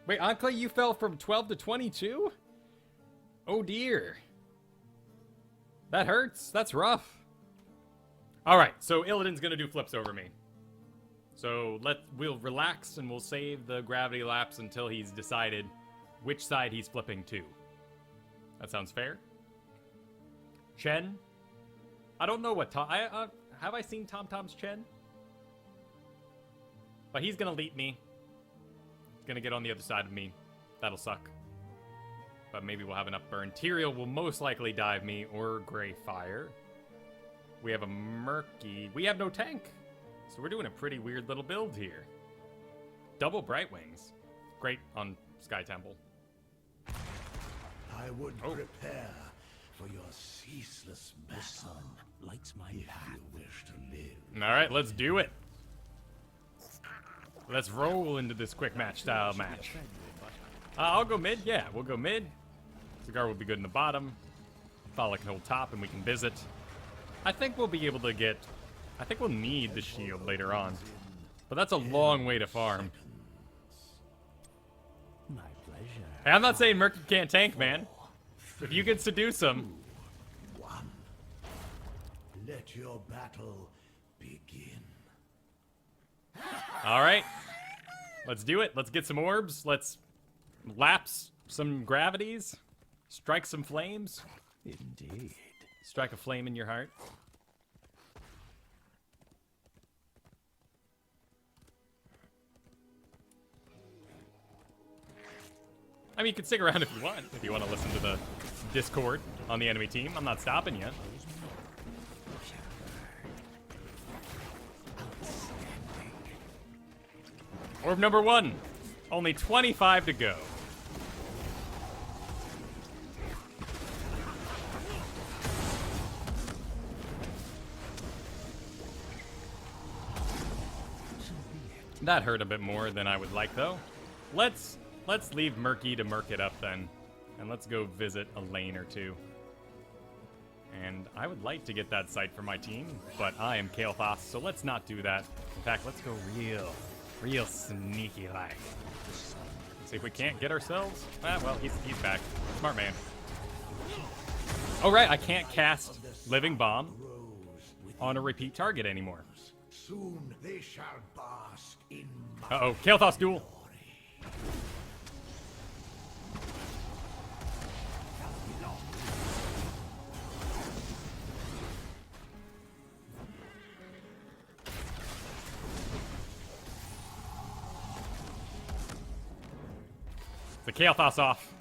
Wait, Ankle, you fell from 12 to 22? Oh dear. That hurts. That's rough. Alright, so Illidan's gonna do flips over me. So we'll relax and we'll save the gravity lapse until he's decided which side he's flipping to. That sounds fair. Chen? I don't know what have I seen Tom's Chen? But he's gonna leap me. He's gonna get on the other side of me. That'll suck. But maybe we'll have enough burn. Tyrael will most likely dive me, or Grey Fire. We have a Murky. We have no tank. So we're doing a pretty weird little build here. Double Bright Wings. Great on Sky Temple. I would prepare for your ceaseless battle. The sun lights my path. If you wish to live. Alright, let's do it. Let's roll into this quick match style match. I'll go mid. Yeah, we'll go mid. Cigar will be good in the bottom. Follow can hold top and we can visit. I think we'll be able to get... I think we'll need the shield later on. But that's a long way to farm. My pleasure. Hey, I'm not saying Murky can't tank, man. If you can seduce him. One. Let your battle begin. Alright. Let's do it. Let's get some orbs. Let's lapse some gravities. Strike some flames. Indeed. Strike a flame in your heart. I mean, you can stick around if you want to listen to the Discord on the enemy team. I'm not stopping you. Orb number 1. Only 25 to go. That hurt a bit more than I would like, though. Let's leave Murky to murk it up then, and let's go visit a lane or two. And I would like to get that site for my team, but I am Kael'thas, so let's not do that. In fact, let's go real sneaky like. See if we can't get ourselves. Ah, well, he's back. Smart man. Oh right, I can't cast Living Bomb on a repeat target anymore. Soon they shall bask in my Uh-oh, Kael'thas duel. The Kael'thas off.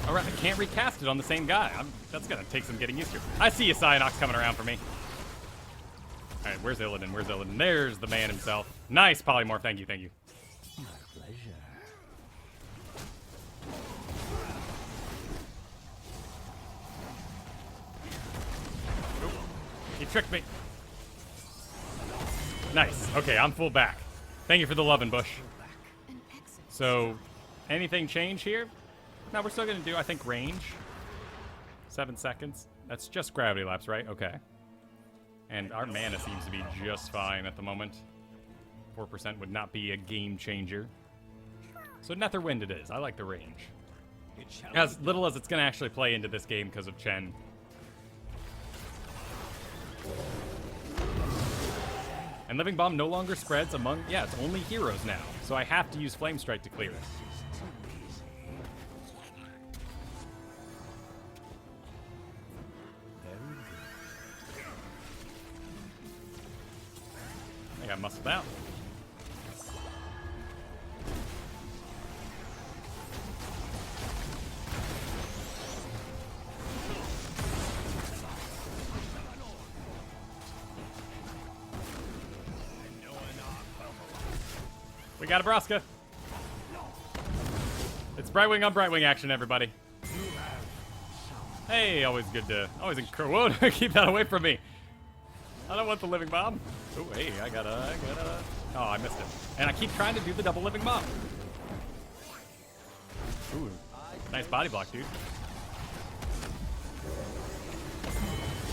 Alright, I can't recast it on the same guy. That's gonna take some getting used to. I see you, Cyanox, coming around for me. Alright, where's Illidan? Where's Illidan? There's the man himself. Nice, Polymorph. Thank you, thank you. My pleasure. Oop. He tricked me. Nice. Okay, I'm full back. Thank you for the lovin' bush. So, anything change here? No, we're still gonna do, I think, range. 7 seconds. That's just gravity lapse, right? Okay. And our mana seems to be just fine at the moment. 4% would not be a game changer. So Netherwind it is. I like the range. As little as it's gonna actually play into this game because of Chen. And Living Bomb no longer spreads among... Yeah, it's only heroes now. So I have to use Flame Strike to clear it. I got muscled out. We got a Braska. It's Brightwing on Brightwing action, everybody. Hey, always good to... Always encourage... Whoa, keep that away from me. I don't want the Living Bomb. Oh, hey, I gotta... Oh, I missed it. And I keep trying to do the double Living Bomb. Ooh, nice body block, dude.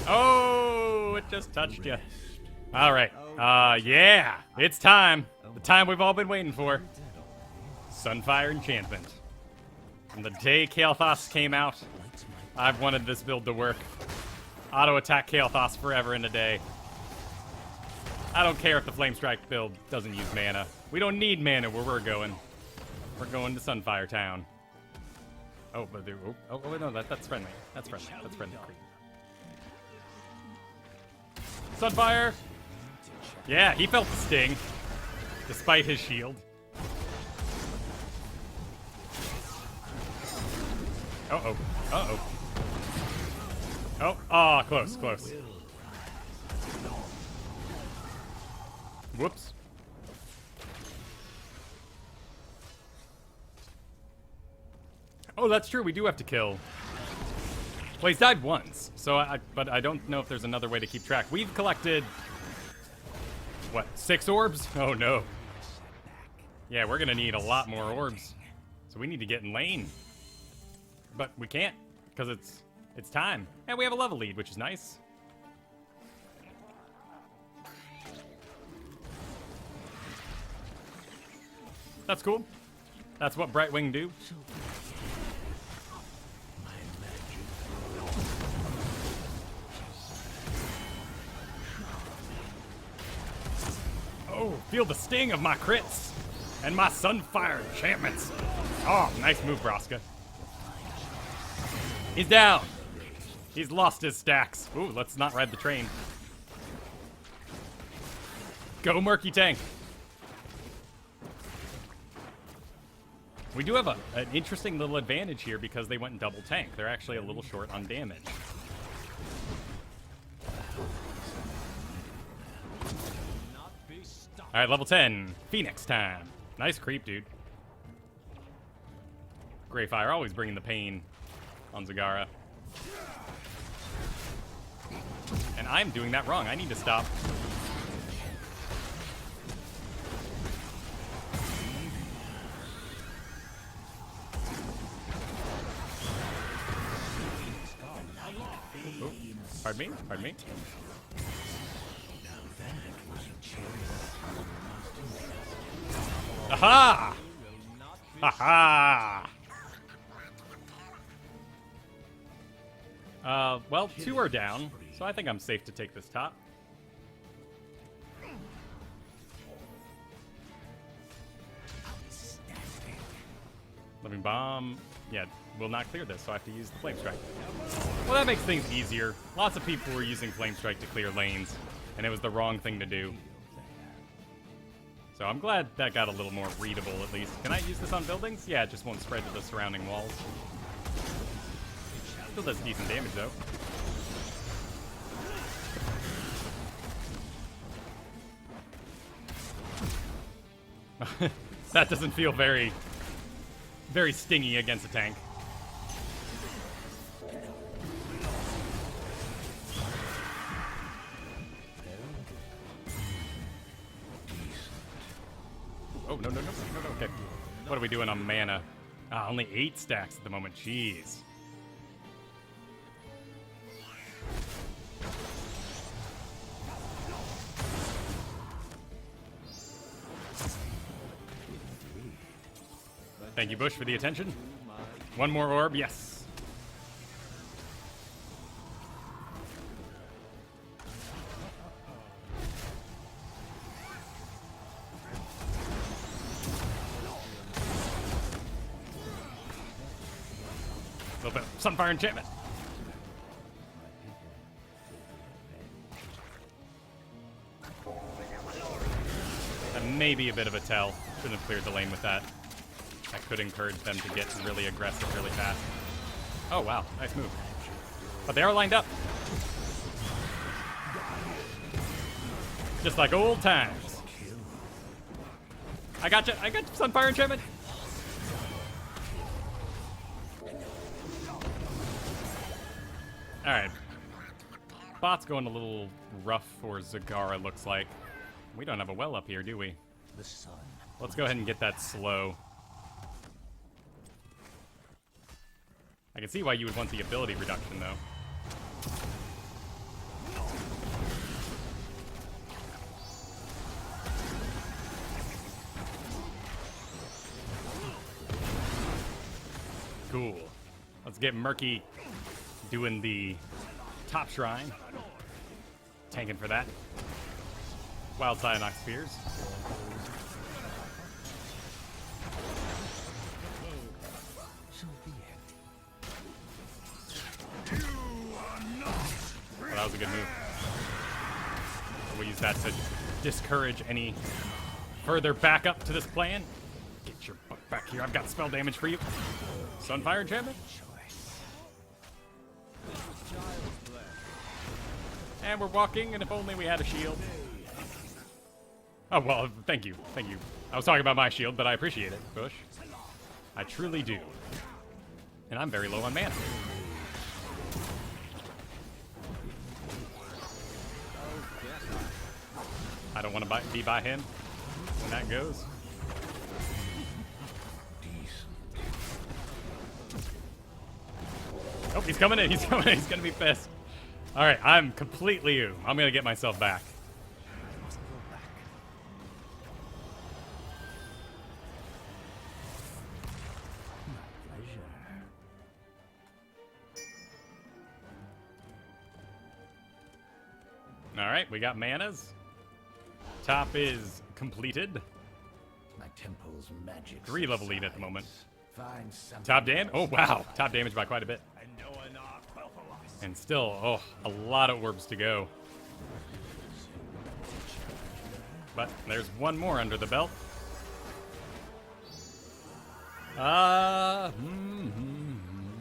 Oh, it just touched you. All right. Yeah, it's time. The time we've all been waiting for. Sunfire Enchantment. From the day Kael'thas came out, I've wanted this build to work. Auto-attack Kael'thas forever and a day. I don't care if the Flame Strike build doesn't use mana. We don't need mana where we're going. We're going to Sunfire Town. Oh, but oh no, that's friendly. That's friendly. That's friendly. Sunfire! Yeah, he felt the sting. Despite his shield. Uh-oh. Uh-oh. Oh, close, close. Whoops. Oh, that's true. We do have to kill. Well, he's died once, so but I don't know if there's another way to keep track. We've collected, what, 6 orbs? Oh no. Yeah, we're gonna need a lot more orbs, so we need to get in lane. But we can't because it's time, and we have a level lead, which is nice. That's cool. That's what Brightwing do. Oh, feel the sting of my crits and my Sunfire enchantments. Oh, nice move, Braska. He's down. He's lost his stacks. Ooh, let's not ride the train. Go, Murky Tank. We do have an interesting little advantage here because they went double tank. They're actually a little short on damage. All right, level 10, Phoenix time. Nice creep, dude. Greyfire always bringing the pain on Zagara. I'm doing that wrong. I need to stop. Oh, pardon me? Pardon me? Aha! Haha! Well, 2 are down, so I think I'm safe to take this top. Living Bomb, yeah, will not clear this, so I have to use the Flame Strike. Well, that makes things easier. Lots of people were using Flame Strike to clear lanes, and it was the wrong thing to do. So I'm glad that got a little more readable, at least. Can I use this on buildings? Yeah, it just won't spread to the surrounding walls. Still does decent damage, though. That doesn't feel very stingy against a tank. Oh, no, okay. What are we doing on mana? Ah, only 8 stacks at the moment, jeez. Thank you, Bush, for the attention. One more orb, yes. A little bit of Sunfire Enchantment. That may be a bit of a tell. Shouldn't have cleared the lane with that. That could encourage them to get really aggressive really fast. Oh, wow. Nice move. But they are lined up. Just like old times. I gotcha. I got Sunfire Enchantment. Alright. Bot's going a little rough for Zagara, looks like. We don't have a well up here, do we? Let's go ahead and get that slow. I can see why you would want the ability reduction, though. Cool. Let's get Murky doing the top shrine. Tanking for that. Wild Cyanox Spears. Well, that was a good move. We'll use that to discourage any further backup to this plan. Get your butt back here. I've got spell damage for you. Sunfire Enchantment. And we're walking, and if only we had a shield. Oh, well, thank you. Thank you. I was talking about my shield, but I appreciate it, Bush. I truly do. And I'm very low on mana. I don't want to be by him when that goes. Oh, he's coming in. He's coming in. He's going to be pissed. All right, I'm completely you. I'm going to get myself back. All right, we got manas. Top is completed. My temple's magic. 3 level lead at the moment. Find something. Top damage. Oh, wow. Top damage by quite a bit. And still, oh, a lot of orbs to go. But there's one more under the belt.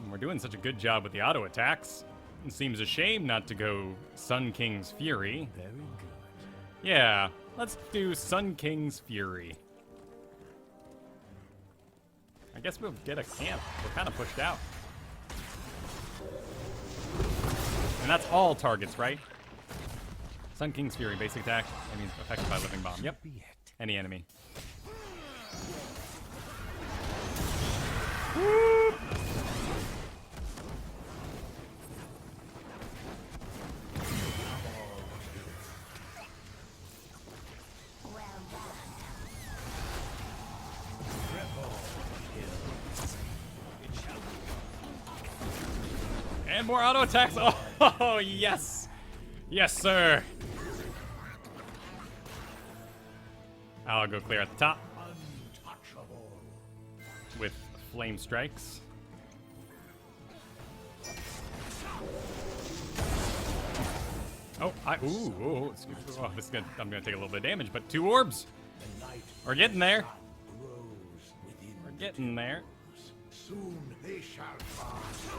We're doing such a good job with the auto attacks. It seems a shame not to go Sun King's Fury. Very good. Yeah, let's do Sun King's Fury. I guess we'll get a camp. We're kind of pushed out. And that's all targets, right? Sun King's Fury, basic attack. I mean, affected by Living Bomb. Yep. Be it. Any enemy. And more auto attacks. Oh, yes. Yes, sir. I'll go clear at the top with flame strikes. Oh, ooh, this is I'm gonna take a little bit of damage, but 2 orbs. We're getting there. We're getting there. Soon they shall pass.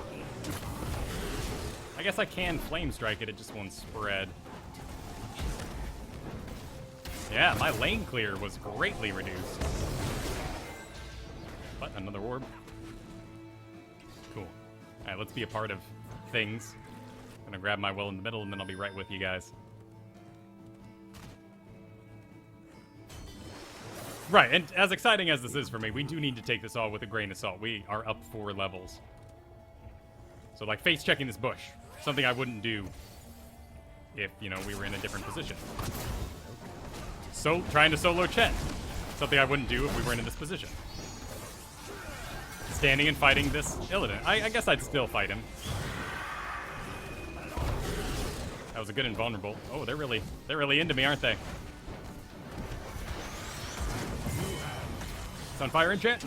I guess I can flame strike it, it just won't spread. Yeah, my lane clear was greatly reduced. What? Another orb? Cool. Alright, let's be a part of things. I'm gonna grab my will in the middle and then I'll be right with you guys. Right, and as exciting as this is for me, we do need to take this all with a grain of salt. We are up 4 levels. So, like, face checking this bush. Something I wouldn't do if, you know, we were in a different position. So, trying to solo Chet. Something I wouldn't do if we weren't in this position. Standing and fighting this Illidan. I guess I'd still fight him. That was a good invulnerable. Oh, they're really into me, aren't they? Sunfire enchant.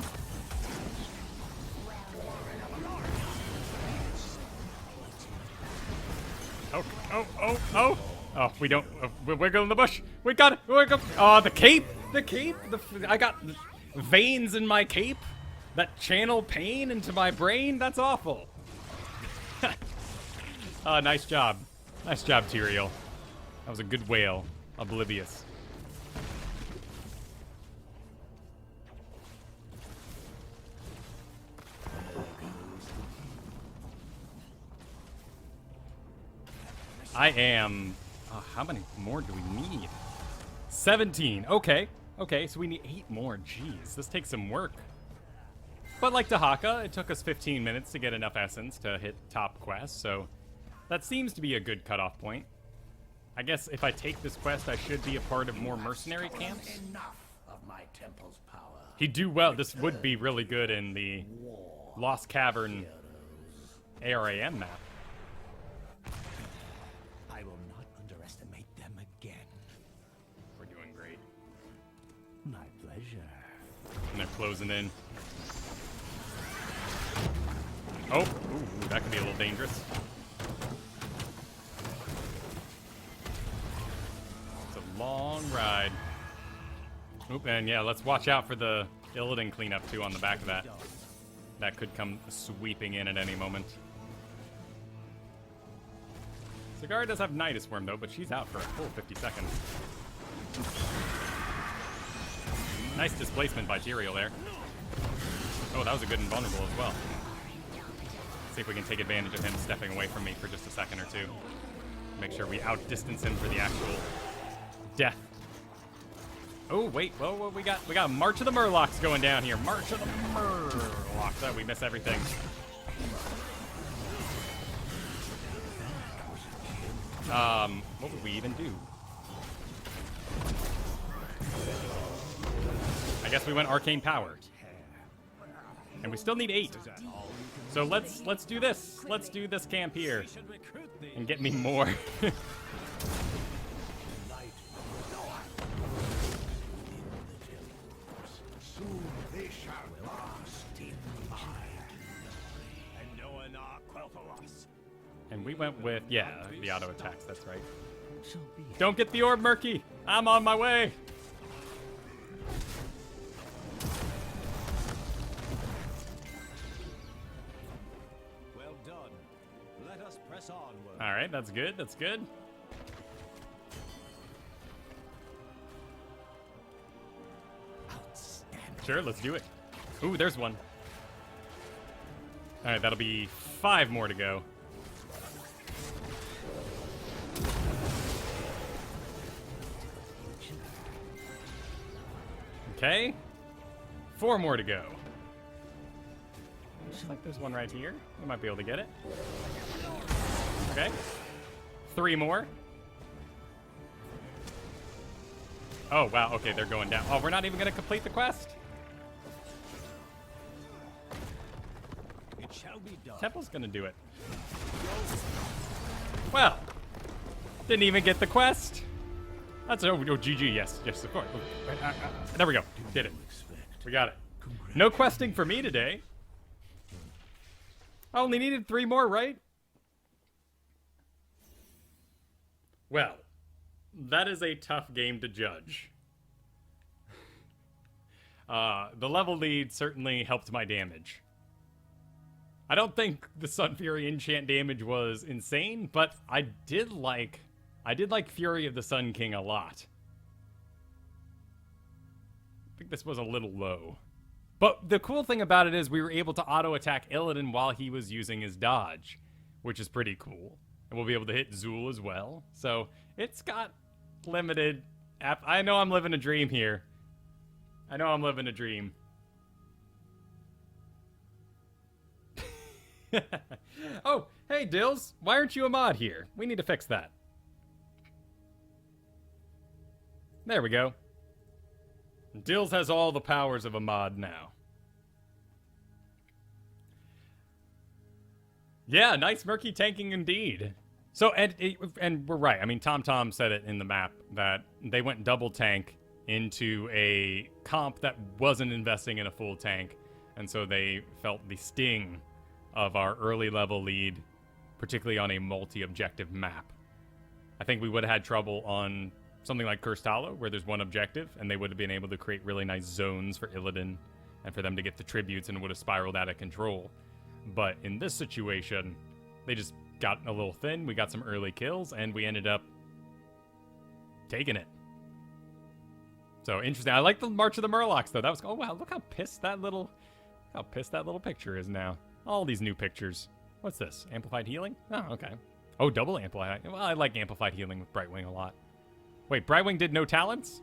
Oh, we don't. We're wiggling the bush. We got it. Oh, the cape. The cape. I got veins in my cape that channel pain into my brain. That's awful. Nice job. Nice job, Tyrael. That was a good whale. Oblivious. I am... how many more do we need? 17. Okay. Okay, so we need 8 more. Jeez, this takes some work. But like Dahaka, it took us 15 minutes to get enough essence to hit top quest, so that seems to be a good cutoff point. I guess if I take this quest, I should be a part of more mercenary camps. Enough of my temple's power. He'd do well. This would be really good in the Lost Cavern ARAM map. I will not underestimate them again. We're doing great. My pleasure. And they're closing in. Oh, ooh, that could be a little dangerous. It's a long ride. Oop, and yeah, let's watch out for the Illidan cleanup too on the back of that. That could come sweeping in at any moment. Cigar does have Nidus Worm though, but she's out for a full 50 seconds. Nice displacement by Tyrael there. Oh, that was a good invulnerable as well. See if we can take advantage of him stepping away from me for just a second or two. Make sure we outdistance him for the actual death. Oh, wait. Whoa, we got March of the Murlocs going down here. March of the Murlocs. Oh, we miss everything. What would we even do? I guess we went Arcane Power. And we still need 8. So let's do this. Let's do this camp here. And get me more. And we went with, yeah, the auto attacks, that's right. Don't get the orb, Murky! I'm on my way! Well done. Let us press onward. Alright, that's good, that's good. Sure, let's do it. Ooh, there's one. Alright, that'll be 5 more to go. Okay. 4 more to go. Looks like there's one right here. We might be able to get it. Okay. 3 more. Oh, wow. Okay, they're going down. Oh, we're not even going to complete the quest? It shall be done. Temple's going to do it. Well, didn't even get the quest. That's GG. Yes, of course. There we go. Did it. We got it. No questing for me today. I only needed 3 more, right? Well, that is a tough game to judge. The level lead certainly helped my damage. I don't think the Sun Fury enchant damage was insane, but I did like Fury of the Sun King a lot. I think this was a little low. But the cool thing about it is we were able to auto-attack Illidan while he was using his dodge, which is pretty cool. And we'll be able to hit Zool as well. So it's got limited... I know I'm living a dream here. I know I'm living a dream. Oh, hey, Dills. Why aren't you a mod here? We need to fix that. There we go. Dills has all the powers of a mod now. Yeah, nice murky tanking indeed. So, and we're right. I mean, TomTom said it in the map that they went double tank into a comp that wasn't investing in a full tank. And so they felt the sting of our early level lead, particularly on a multi-objective map. I think we would have had trouble on something like Cursed Hollow, where there's one objective, and they would have been able to create really nice zones for Illidan and for them to get the tributes, and it would have spiraled out of control. But in this situation, they just got a little thin. We got some early kills, and we ended up taking it. So interesting. I like the March of the Murlocs, though. That was, oh wow, look how pissed that little picture is now. All these new pictures. What's this? Amplified healing? Oh, okay. Oh, double amplified. Well, I like amplified healing with Brightwing a lot. Wait, Brightwing did no talents?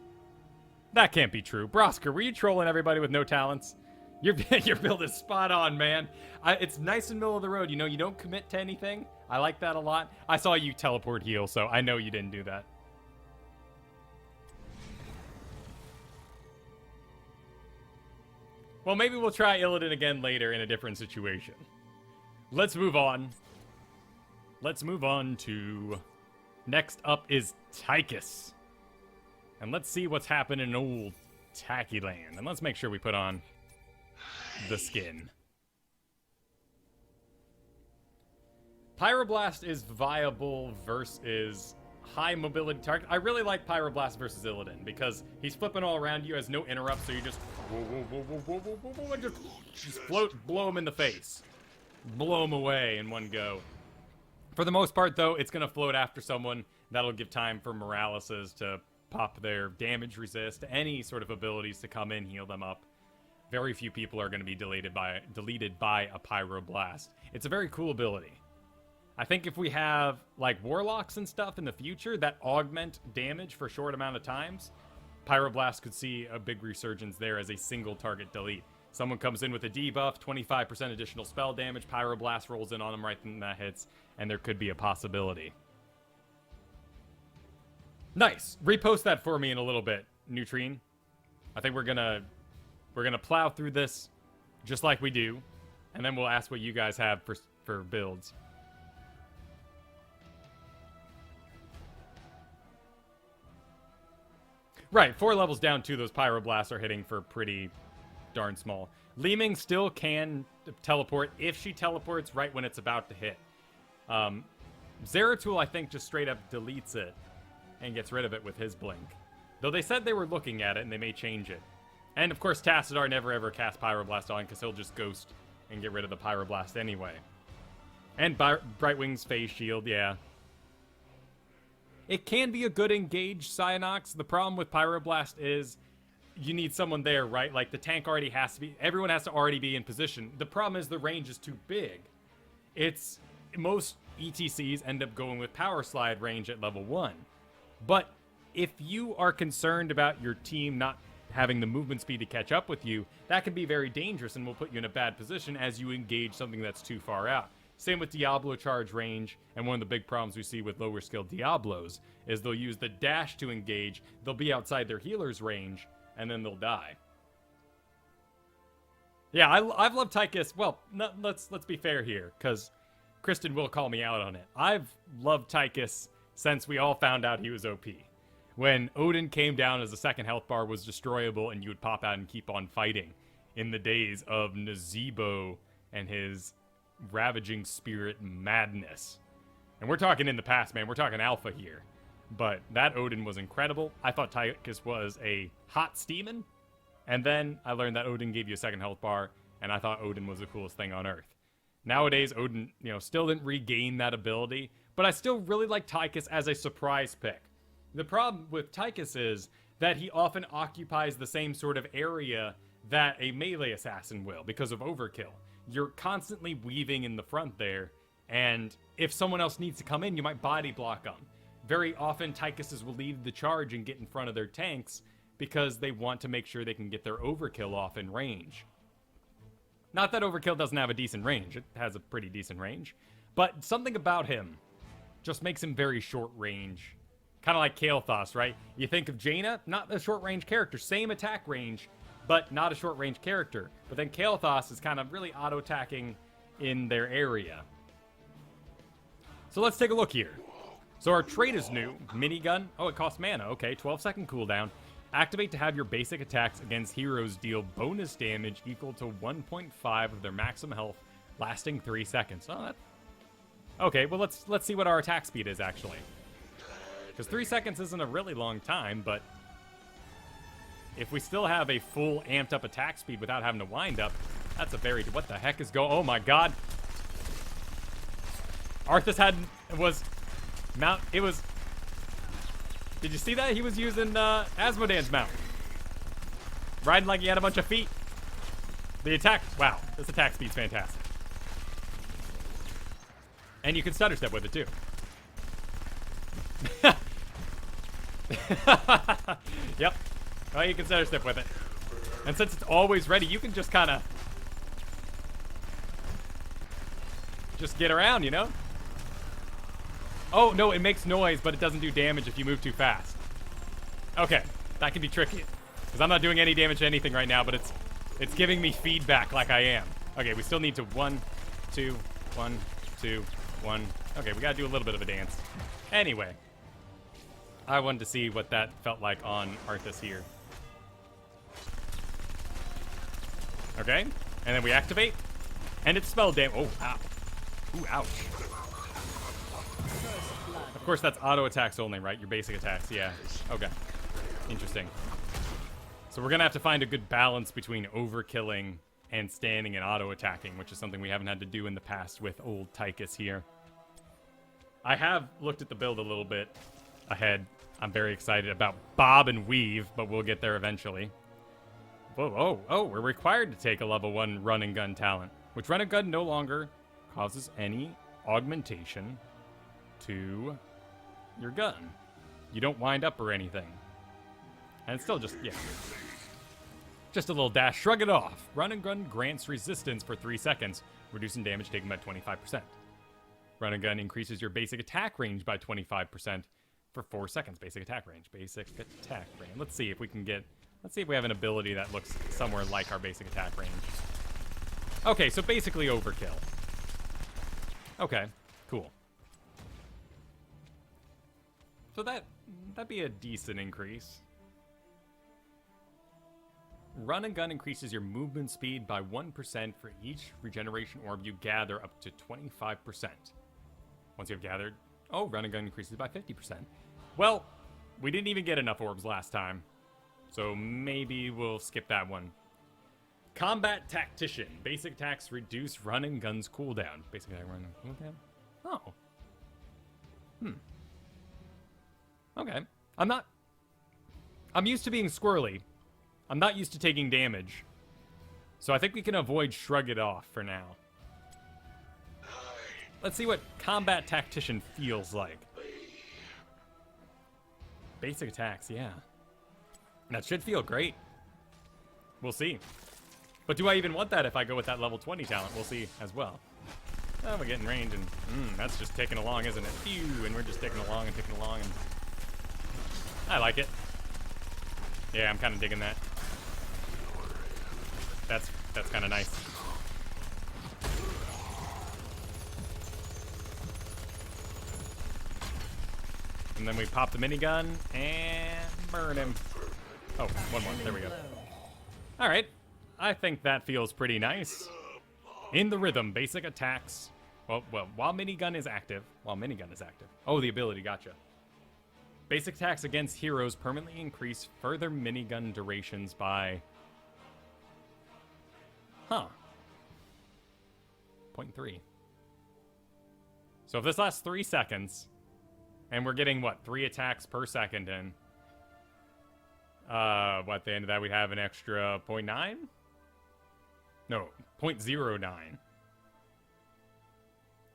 That can't be true. Brosker, were you trolling everybody with no talents? Your build is spot on, man. It's nice in the middle of the road. You know, you don't commit to anything. I like that a lot. I saw you teleport heal, so I know you didn't do that. Well, maybe we'll try Illidan again later in a different situation. Let's move on. Let's move on to... Next up is Tychus. And let's see what's happening in old Tacky Land. And let's make sure we put on the skin. Pyroblast is viable versus high mobility target. I really like Pyroblast versus Illidan because he's flipping all around you, has no interrupt, so you just and just float, blow him in the face. Blow him away in one go. For the most part, though, it's going to float after someone. That'll give time for Moraleses to pop their damage resist, any sort of abilities to come in, heal them up. Very few people are going to be deleted by a Pyroblast. It's a very cool ability. I think if we have, like, Warlocks and stuff in the future that augment damage for a short amount of times, Pyroblast could see a big resurgence there as a single target delete. Someone comes in with a debuff, 25% additional spell damage, Pyroblast rolls in on them right when that hits, and there could be a possibility. Nice. Repost that for me in a little bit, Neutrine. I think we're gonna plow through this just like we do, and then we'll ask what you guys have for builds. Right, 4 levels down too, those Pyroblasts are hitting for pretty darn small. Leeming still can teleport if she teleports right when it's about to hit. Zeratul, I think, just straight up deletes it and gets rid of it with his blink. Though they said they were looking at it and they may change it. And of course, Tassadar never ever casts Pyroblast on because he'll just ghost and get rid of the Pyroblast anyway. And Brightwing's phase shield, yeah. It can be a good engaged Cyanox. The problem with Pyroblast is you need someone there, right? Like, the tank already has to be... Everyone has to already be in position. The problem is the range is too big. Most ETCs end up going with Power Slide range at level 1. But if you are concerned about your team not having the movement speed to catch up with you, that can be very dangerous and will put you in a bad position as you engage something that's too far out. Same with Diablo charge range, and one of the big problems we see with lower skilled Diablos is they'll use the dash to engage, they'll be outside their healer's range, and then they'll die. Yeah, I've loved Tychus. Well, let's be fair here, because Kristen will call me out on it. I've loved Tychus since we all found out he was OP. When Odin came down as the second health bar was destroyable and you would pop out and keep on fighting in the days of Nazebo and his ravaging spirit madness. And we're talking in the past, man. We're talking alpha here. But that Odin was incredible. I thought Tychus was a hot steamin'. And then I learned that Odin gave you a second health bar, and I thought Odin was the coolest thing on Earth. Nowadays, Odin, still didn't regain that ability, but I still really like Tychus as a surprise pick. The problem with Tychus is that he often occupies the same sort of area that a melee assassin will because of overkill. You're constantly weaving in the front there, and if someone else needs to come in, you might body block them. Very often, Tychuses will lead the charge and get in front of their tanks because they want to make sure they can get their overkill off in range. Not that overkill doesn't have a decent range. It has a pretty decent range. But something about him just makes him very short range. Kind of like Kael'thas, right? You think of Jaina, not a short range character. Same attack range, but not a short range character. But then Kael'thas is kind of really auto-attacking in their area. So let's take a look here. So our trait is new. Minigun. Oh, it costs mana. Okay, 12-second cooldown. Activate to have your basic attacks against heroes deal bonus damage equal to 1.5 of their maximum health, lasting 3 seconds. Oh, that... Okay, well, let's see what our attack speed is, actually. Because 3 seconds isn't a really long time, but if we still have a full amped up attack speed without having to wind up, that's a very... What the heck is going... Oh, my God. Arthas it was... Did you see that? He was using Asmodan's mount. Riding like he had a bunch of feet. The attack... Wow, this attack speed's fantastic. And you can stutter step with it, too. Yep. Well, you can stutter step with it. And since it's always ready, you can just kind of... just get around, you know? Oh, no, it makes noise, but it doesn't do damage if you move too fast. Okay, that can be tricky. Because I'm not doing any damage to anything right now, but it's giving me feedback like I am. Okay, we still need to 1, 2, 1, 2, 1. Okay, we gotta do a little bit of a dance. Anyway, I wanted to see what that felt like on Arthas here. Okay, and then we activate, and it spell damage. Oh, ow. Ooh, ouch. Of course, that's auto attacks only, right? Your basic attacks, yeah. Okay, interesting. So we're gonna have to find a good balance between overkilling and standing and auto attacking, which is something we haven't had to do in the past with old Tychus here. I have looked at the build a little bit ahead. I'm very excited about Bob and Weave, but we'll get there eventually. Whoa, oh, we're required to take a level 1 run and gun talent, which run and gun no longer causes any augmentation to your gun. You don't wind up or anything. And it's still just, yeah. Just a little dash. Shrug it off. Run and gun grants resistance for 3 seconds, reducing damage taken by 25%. Run and gun increases your basic attack range by 25% for 4 seconds. Basic attack range. Basic attack range. Let's see if we can get... Let's see if we have an ability that looks somewhere like our basic attack range. Okay, so basically overkill. Okay, cool. So that'd be a decent increase. Run and gun increases your movement speed by 1% for each regeneration orb you gather up to 25%. Once you've gathered... Oh, run and gun increases by 50%. Well, we didn't even get enough orbs last time. So maybe we'll skip that one. Combat Tactician. Basic attacks reduce run and gun's cooldown. Basic attack run and cooldown. Oh. Okay. I'm used to being squirrely. I'm not used to taking damage. So I think we can avoid shrug it off for now. Let's see what Combat Tactician feels like. Basic attacks, yeah. That should feel great. We'll see. But do I even want that if I go with that level 20 talent? We'll see as well. Oh, we get in range, and that's just ticking along, isn't it? Phew, and we're just ticking along, and I like it. Yeah, I'm kind of digging that. That's kind of nice. And then we pop the minigun and burn him. Oh, one more. There we go. All right. I think that feels pretty nice. In the rhythm, basic attacks. Well, while minigun is active. Oh, the ability, gotcha. Basic attacks against heroes permanently increase further minigun durations by... 0.3. So if this lasts 3 seconds, and we're getting, what, 3 attacks per second in, at the end of that we have an extra 0.9? No, 0.09.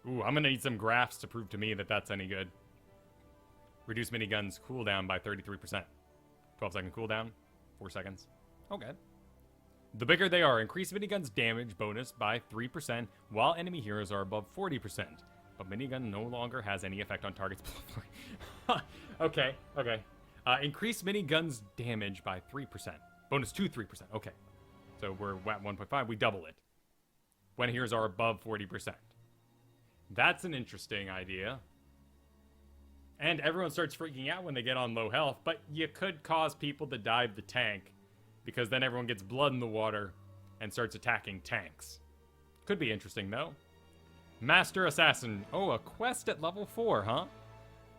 Ooh, I'm gonna need some graphs to prove to me that that's any good. Reduce minigun's cooldown by 33%. 12-second cooldown, 4 seconds. Okay. The bigger they are, increase minigun's damage bonus by 3% while enemy heroes are above 40%. But minigun no longer has any effect on targets below 40. Okay. Increase minigun's damage by 3%. Bonus to 3%. Okay. So we're at 1.5. We double it when heroes are above 40%. That's an interesting idea. And everyone starts freaking out when they get on low health, but you could cause people to dive the tank because then everyone gets blood in the water and starts attacking tanks. Could be interesting, though. Master Assassin. Oh, a quest at level 4, huh?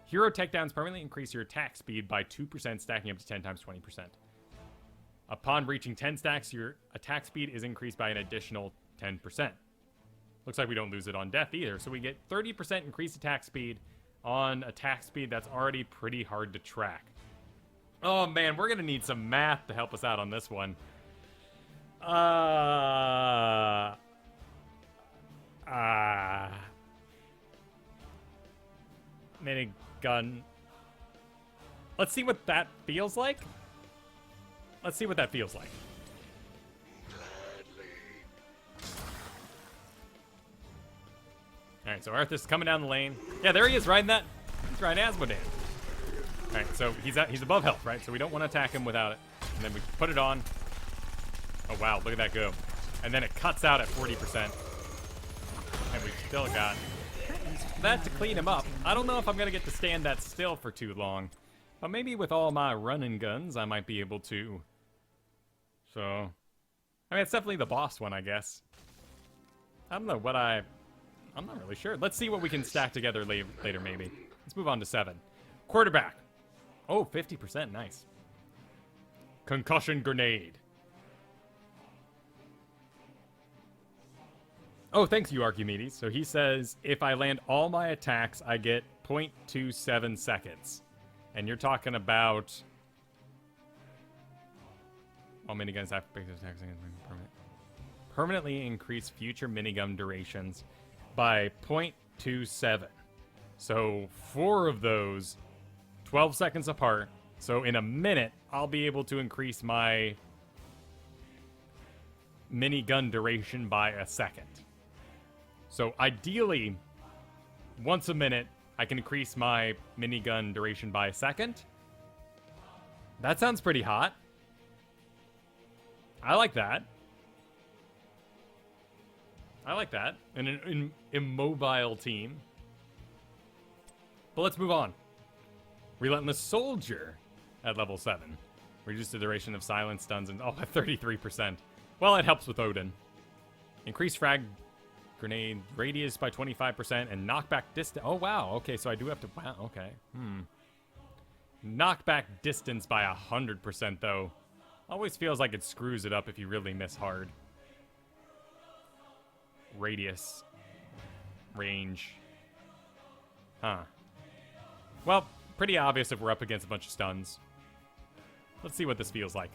Hero takedowns permanently increase your attack speed by 2%, stacking up to 10 times 20%. Upon reaching 10 stacks, your attack speed is increased by an additional 10%. Looks like we don't lose it on death either, so we get 30% increased attack speed on attack speed that's already pretty hard to track. Oh man, we're gonna need some math to help us out on this one. Minigun. Let's see what that feels like. Alright, so Arthur's coming down the lane. Yeah, there he is, riding that. He's riding Asmodan. Alright, so he's above health, right? So we don't want to attack him without it. And then we put it on. Oh, wow, look at that go. And then it cuts out at 40%. And we've still got that to clean him up. I don't know if I'm going to get to stand that still for too long. But maybe with all my running guns, I might be able to. So, I mean, it's definitely the boss one, I guess. I don't know what I'm not really sure. Let's see what we can stack together later, maybe. Let's move on to 7. Quarterback. Oh, 50%. Nice. Concussion grenade. Oh, thanks you, Archimedes. So he says, if I land all my attacks, I get 0.27 seconds. And you're talking about... all miniguns have attacks permanently increase future minigun durations by 0.27. So 4 of those, 12 seconds apart. So in a minute, I'll be able to increase my minigun duration by a second. So ideally, once a minute, I can increase my minigun duration by a second. That sounds pretty hot. I like that. And an immobile team. But let's move on. Relentless Soldier at level 7. Reduce the duration of silence stuns and at 33%. Well, it helps with Odin. Increase frag grenade radius by 25% and knockback distance. Oh wow, okay, so I do have to. Wow, okay. Knockback distance by 100% though. Always feels like it screws it up if you really miss hard. Radius. Range. Huh. Well, pretty obvious if we're up against a bunch of stuns. Let's see what this feels like.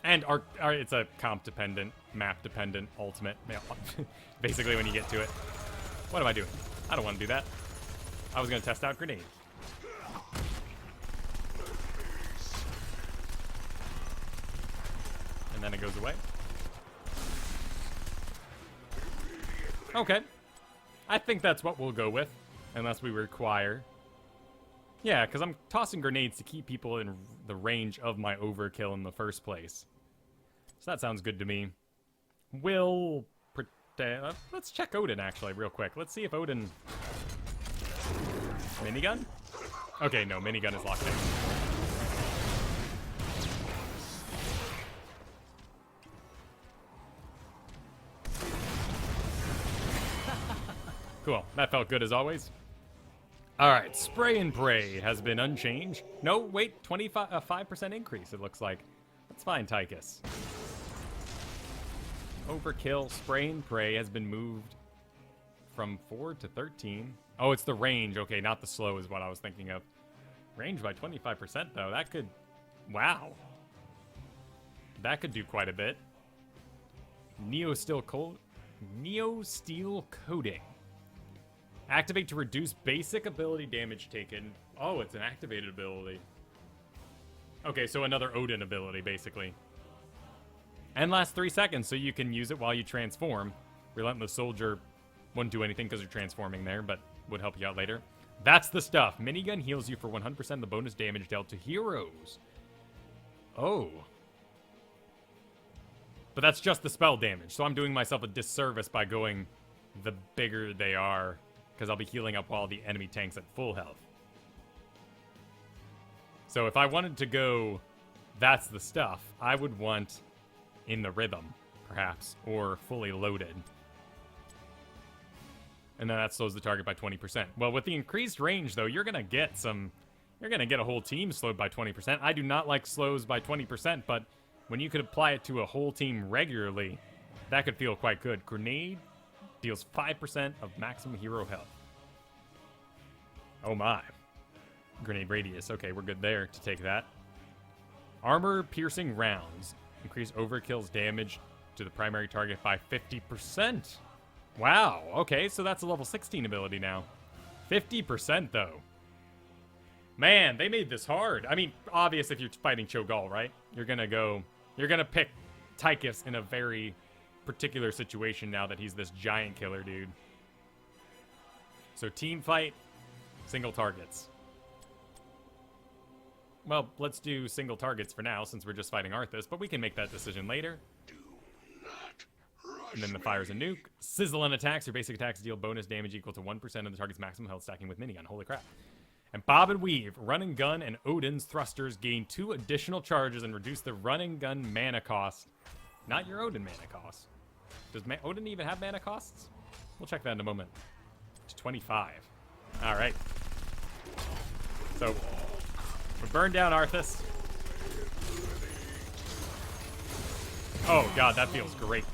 And it's a comp-dependent, map-dependent, ultimate. Basically, when you get to it. What am I doing? I don't want to do that. I was going to test out grenade. and then it goes away. Okay. I think that's what we'll go with, unless we require. Yeah, because I'm tossing grenades to keep people in the range of my overkill in the first place. So that sounds good to me. We'll pretend... let's check Odin, actually, real quick. Let's see if Odin... Minigun? Okay, no, minigun is locked in. Cool, that felt good as always. Alright, Spray and Pray has been unchanged. No, wait, 5% increase, it looks like. That's fine, Tychus. Overkill, Spray and Pray has been moved from 4 to 13. Oh, it's the range. Okay, not the slow is what I was thinking of. Range by 25%, though. That could... wow. That could do quite a bit. Neo Steel Coating. Activate to reduce basic ability damage taken. Oh, it's an activated ability. Okay, so another Odin ability, basically. And lasts 3 seconds, so you can use it while you transform. Relentless Soldier wouldn't do anything because you're transforming there, but would help you out later. That's the stuff. Minigun heals you for 100% of the bonus damage dealt to heroes. Oh. But that's just the spell damage, so I'm doing myself a disservice by going the bigger they are, because I'll be healing up while the enemy tank's at full health. So if I wanted to go, that's the stuff, I would want in the rhythm, perhaps, or fully loaded. And then that slows the target by 20%. Well, with the increased range, though, you're gonna get a whole team slowed by 20%. I do not like slows by 20%, but when you could apply it to a whole team regularly, that could feel quite good. Grenade deals 5% of maximum hero health. Oh my. Grenade radius. Okay, we're good there to take that. Armor piercing rounds. Increase overkill's damage to the primary target by 50%. Wow. Okay, so that's a level 16 ability now. 50% though. Man, they made this hard. I mean, obvious if you're fighting Cho'Gall, right? You're gonna pick Tychus in a very particular situation now that he's this giant killer dude. So team fight, single targets. Well, let's do single targets for now since we're just fighting Arthas, but we can make that decision later. And then the fire's a nuke. Sizzle and attacks. Your basic attacks deal bonus damage equal to 1% of the target's maximum health stacking with minigun. Holy crap. And Bob and Weave, Run and Gun, and Odin's thrusters gain 2 additional charges and reduce the Run and Gun mana cost. Not your Odin mana cost. Does Odin even have mana costs? We'll check that in a moment. To 25. Alright. So, we burn down Arthas. Oh god, that feels great.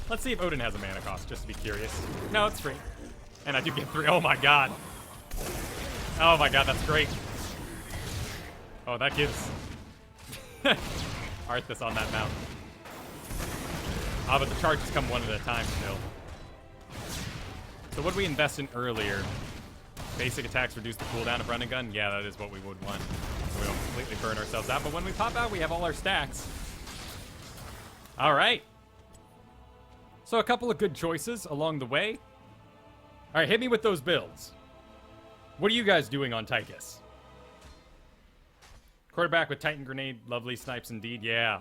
Let's see if Odin has a mana cost, just to be curious. No, it's free. And I do get 3. Oh my god. Oh my god, that's great. Oh, that gives Arthas on that mount. Ah, but the charges come one at a time still. So what did we invest in earlier? Basic attacks reduce the cooldown of Run and Gun? Yeah, that is what we would want. So we don't completely burn ourselves out. But when we pop out, we have all our stacks. Alright. So a couple of good choices along the way. Alright, hit me with those builds. What are you guys doing on Tychus? Quarterback with Titan Grenade. Lovely snipes indeed. Yeah,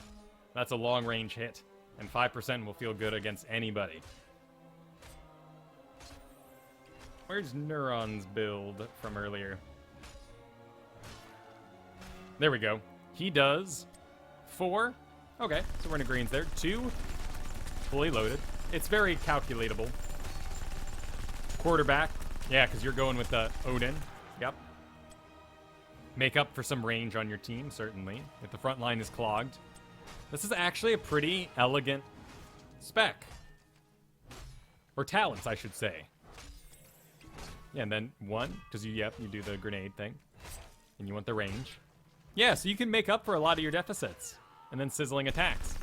that's a long-range hit. And 5% will feel good against anybody. Where's Neuron's build from earlier? There we go. He does 4. Okay, so we're in agreement there. 2, fully loaded. It's very calculatable. Quarterback. Yeah, because you're going with the Odin. Yep. Make up for some range on your team, certainly. If the front line is clogged. This is actually a pretty elegant spec. Or talents, I should say. Yeah, and then 1, because you do the grenade thing. And you want the range. Yeah, so you can make up for a lot of your deficits. And then sizzling attacks.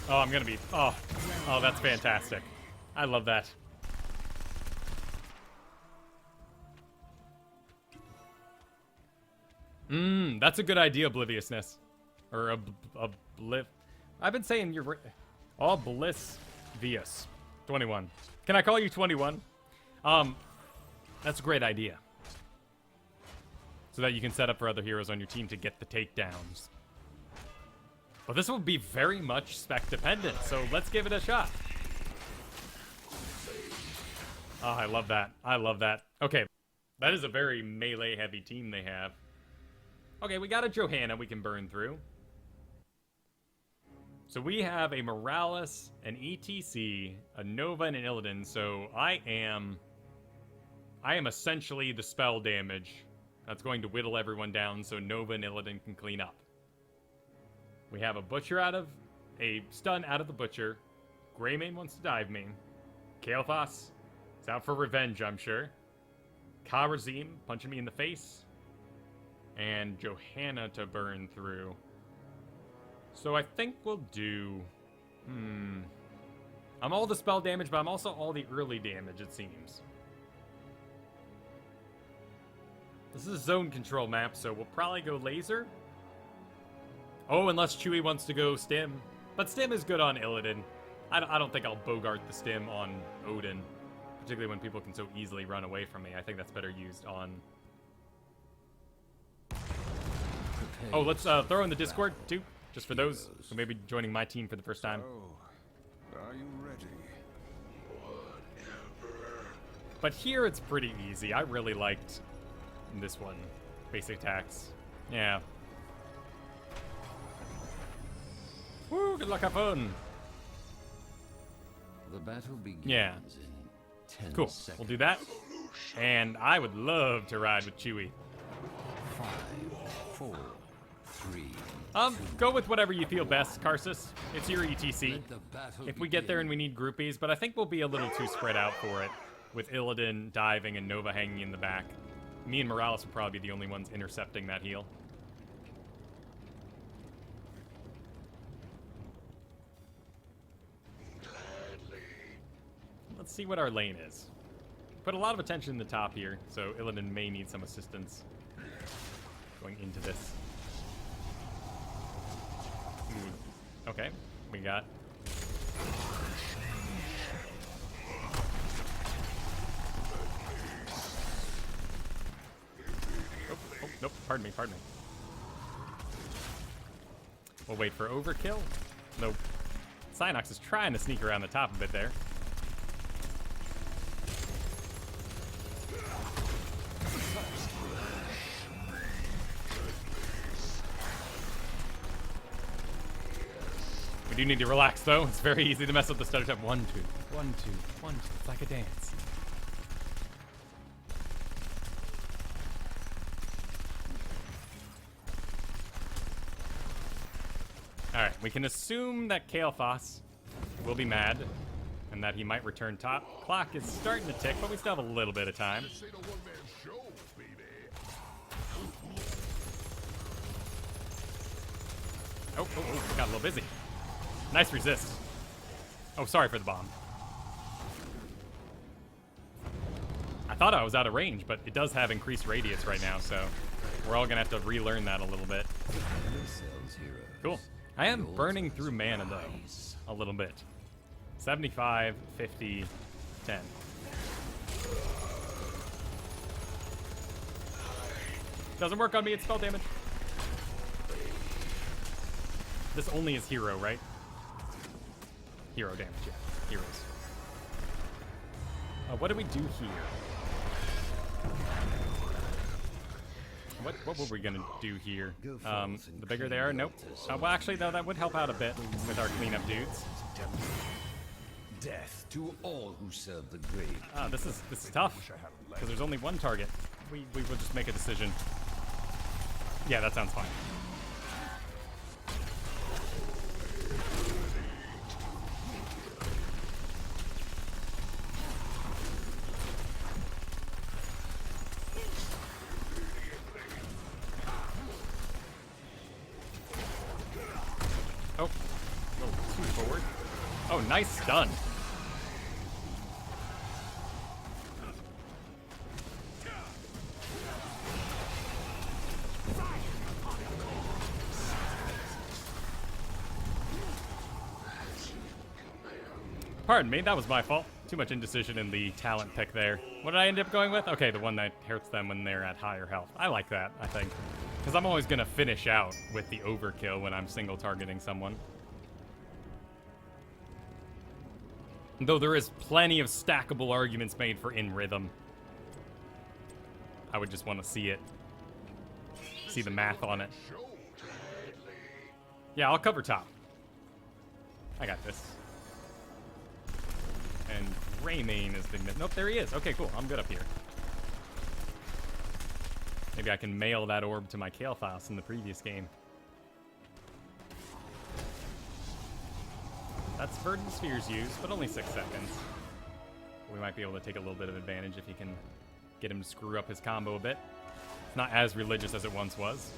Oh, I'm gonna be... Oh, that's fantastic. I love that. That's a good idea, Obliviousness. Or I've been saying you're Oblivious. 21. Can I call you 21? That's a great idea. So that you can set up for other heroes on your team to get the takedowns. But this will be very much spec dependent, so let's give it a shot. Oh, I love that. I love that. Okay, that is a very melee heavy team they have. Okay, we got a Johanna we can burn through. So we have a Morales, an ETC, a Nova, and an Illidan. So I am essentially the spell damage that's going to whittle everyone down so Nova and Illidan can clean up. We have a stun out of the Butcher. Greymane wants to dive me. Kael'thas is out for revenge, I'm sure. Karazim punching me in the face. And Johanna to burn through. So I think we'll do... I'm all the spell damage, but I'm also all the early damage, it seems. This is a zone control map, so we'll probably go laser. Oh, unless Chewie wants to go stim. But stim is good on Illidan. I don't think I'll bogart the stim on Odin. Particularly when people can so easily run away from me. I think that's better used on... Oh, let's throw in the Discord, too. Just for those who may be joining my team for the first time. Are you ready? But here it's pretty easy. I really liked this one. Basic attacks. Yeah. Woo, good luck, have fun. The battle begins in 10 Cool. seconds. We'll do that. And I would love to ride with Chewie. 5, 4, 3. Go with whatever you feel best, Karsus. It's your ETC. If we get there and we need groupies, but I think we'll be a little too spread out for it, with Illidan diving and Nova hanging in the back. Me and Morales will probably be the only ones intercepting that heal. Let's see what our lane is. Put a lot of attention in the top here, so Illidan may need some assistance going into this. Okay, we got... Oh, nope, pardon me. We'll wait for overkill. Nope. Synox is trying to sneak around the top a bit there. We do need to relax, though. It's very easy to mess up the stutter step. 1, 2, 1, 2, 1, 2. It's like a dance. Alright, we can assume that Kael'thas will be mad, and that he might return top. Clock is starting to tick, but we still have a little bit of time. Oh, got a little busy. Nice resist. Oh, sorry for the bomb. I thought I was out of range, but it does have increased radius right now, so we're all gonna have to relearn that a little bit. Cool. I am burning through mana, though, a little bit. 75, 50, 10. Doesn't work on me, it's spell damage. This only is hero, right? Hero damage, yeah. Heroes. What do we do here? What were we gonna do here? The bigger they are? Nope. Well, actually, though, that would help out a bit with our cleanup dudes. Death to all who serve the grave. This is tough because there's only one target. We will just make a decision. Yeah, that sounds fine. Oh, too forward. Oh, nice stun. Pardon me, that was my fault. Too much indecision in the talent pick there. What did I end up going with? Okay, the one that hurts them when they're at higher health. I like that, I think. Because I'm always going to finish out with the overkill when I'm single targeting someone. Though there is plenty of stackable arguments made for in rhythm. I would just want to see it. See the math on it. Yeah, I'll cover top. I got this. And Greymane is the... Nope, there he is. Okay, cool. I'm good up here. Maybe I can mail that orb to my Kael'thas in the previous game. That's Verdant Sphere's use, but only 6 seconds. We might be able to take a little bit of advantage if he can get him to screw up his combo a bit. It's not as religious as it once was.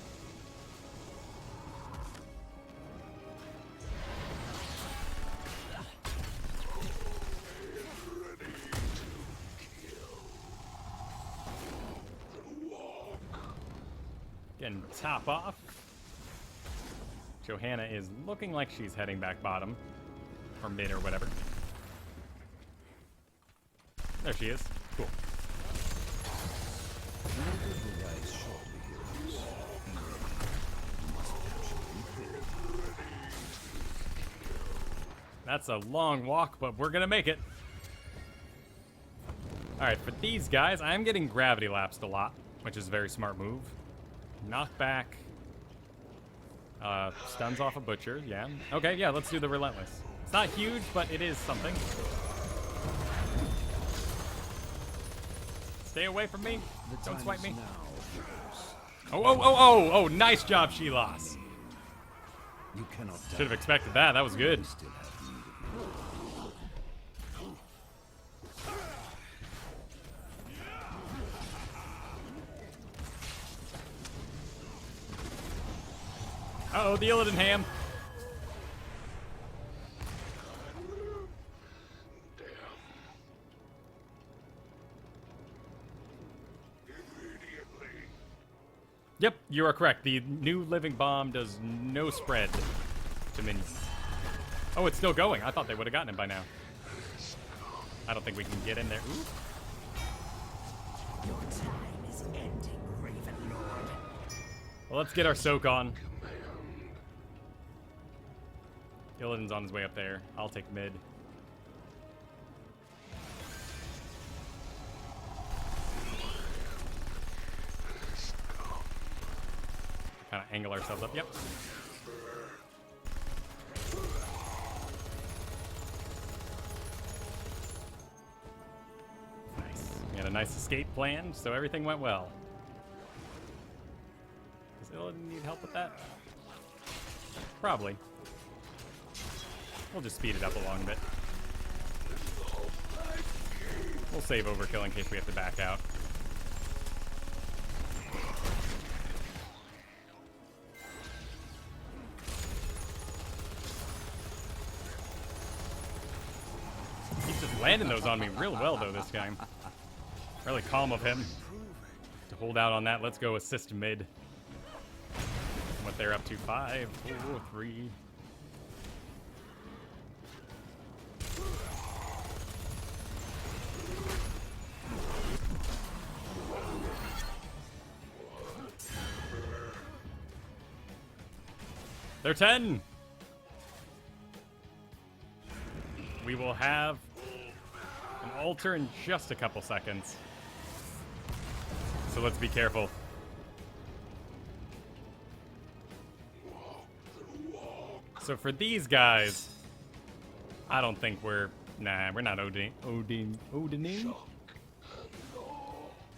Getting top off. Johanna is looking like she's heading back bottom. Or mid or whatever. There she is. Cool. That's a long walk, but we're gonna make it. Alright, for these guys, I'm getting gravity lapsed a lot, which is a very smart move. Knockback. Stuns off a butcher, yeah. Okay, yeah, let's do the relentless. It's not huge, but it is something. Stay away from me. Don't swipe me. Oh, nice job, Shelas. You cannot die. Should have expected that. That was good. Uh-oh, the Illidan ham. Yep, you are correct. The new living bomb does no spread to minions. Oh, it's still going. I thought they would have gotten it by now. I don't think we can get in there. Ooh. Your time is ending, Raven Lord. Well, let's get our soak on. Illidan's on his way up there. I'll take mid. Kind of angle ourselves up. Yep. Nice. We had a nice escape plan, so everything went well. Does Illidan need help with that? Probably. We'll just speed it up along a bit. We'll save overkill in case we have to back out. He's just landing those on me real well, though, this game. Really calm of him to hold out on that. Let's go assist mid. What they're up to, 5, 4, 3. They're 10. We will have an altar in just a couple seconds. So let's be careful. So for these guys, I don't think we're not Odining.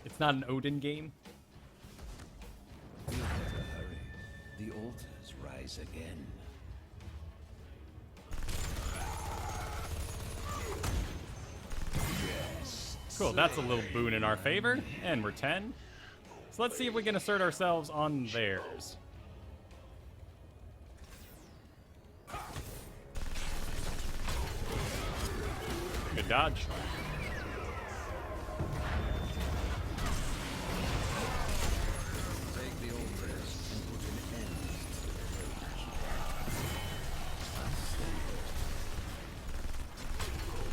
It's not an Odin game. Feel better, hurry. The altars rise again. Yes. Cool, that's a little boon in our favor, and we're 10. So let's see if we can assert ourselves on theirs. Good dodge. Take the altars and put an end to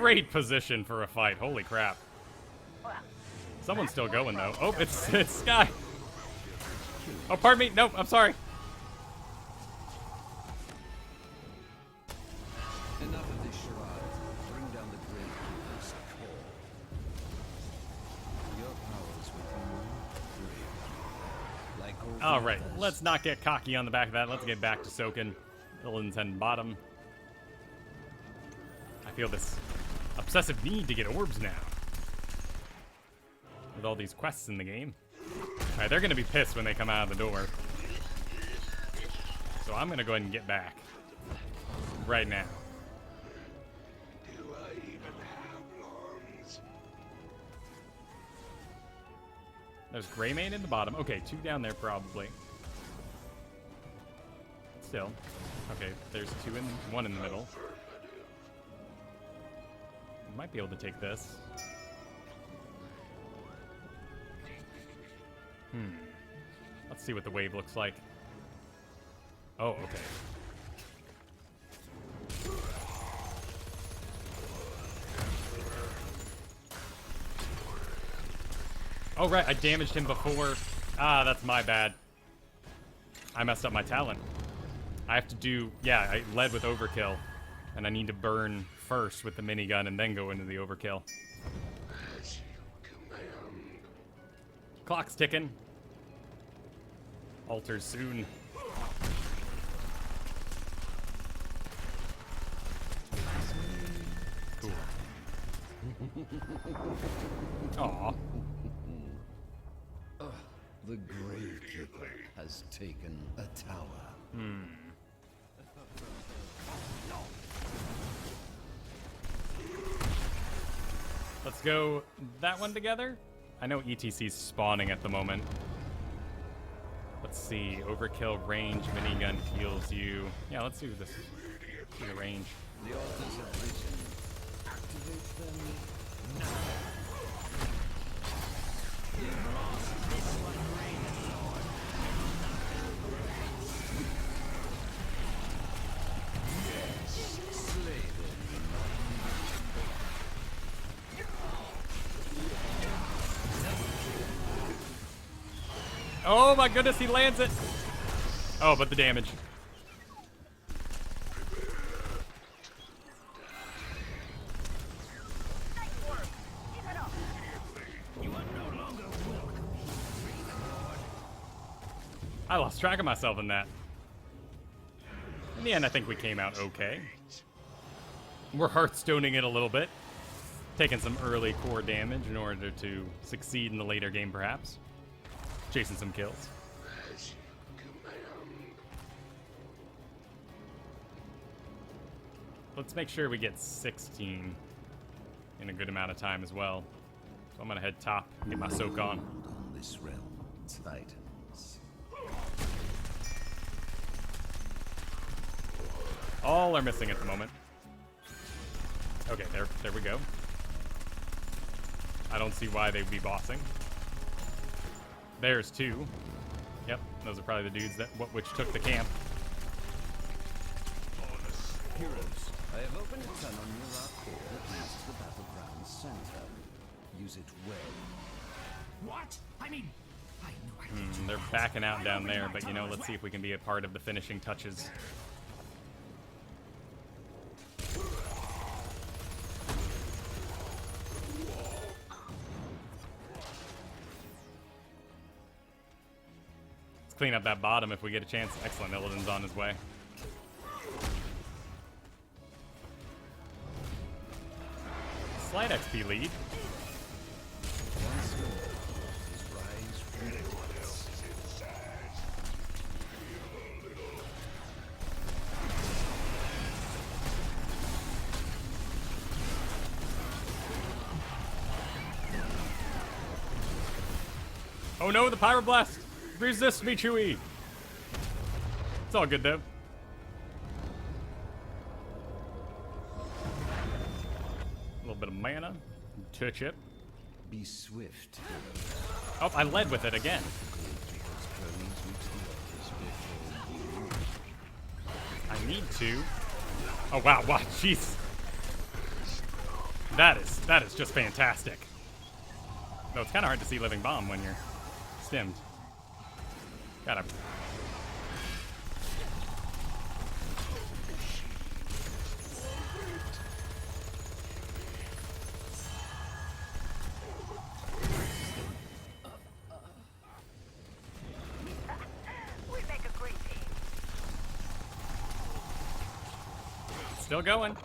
great position for a fight. Holy crap. Someone's still going, though. Oh, it's Sky. Oh, pardon me. Nope, I'm sorry. Enough of this charade. Bring down the Gravekeeper's core. Your powers will be like old All right, brothers. let's not get cocky on the back of that. Let's get back to soaking. Illidan's heading bottom. I feel this obsessive need to get orbs now. With all these quests in the game. Alright, they're going to be pissed when they come out of the door. So I'm going to go ahead and get back. Right now. Do I even have lungs? There's Greymane in the bottom. Okay, 2 down there probably. Still. Okay, there's 2 and 1 in the middle. Might be able to take this. Let's see what the wave looks like. Oh, okay. Oh, right, I damaged him before. Ah, that's my bad. I messed up my talent. I have to do... Yeah, I led with overkill. And I need to burn first with the minigun and then go into the overkill. Clock's ticking. Altars soon. Cool. Aw. The Gravekeeper has taken a tower. Let's go that one together. I know ETC's spawning at the moment. Let's see. Overkill range minigun heals you. Yeah, let's do this. Do the range. The altars have risen. Activate them now. Slay them. Oh my goodness, he lands it. Oh, but the damage. I lost track of myself in that. In the end, I think we came out okay. We're Hearthstoning it a little bit. Taking some early core damage in order to succeed in the later game, perhaps. Chasing some kills. Let's make sure we get 16 in a good amount of time as well. So I'm gonna head top and get my soak on. On this realm, Titans. All are missing at the moment. Okay, there we go. I don't see why they'd be bossing. There's 2. Yep, those are probably the dudes that which took the camp. Heroes, I have opened a tunnel near our core that leads to the battleground center. Use it well. What? I mean, I know I did. They're backing out down there, but you know, let's see if we can be a part of the finishing touches. Let's clean up that bottom if we get a chance. Excellent, Illidan's on his way. Slight XP lead. Once more, is rise from the depths. Oh no, the Pyroblast! Resist me, Chewie! It's all good though. A little bit of mana. Touch it. Be swift. Oh, I led with it again. I need to. Oh wow, wow, jeez. That is just fantastic. Though it's kind of hard to see living bomb when you're stimmed. Gotta. We make a great team. Still going.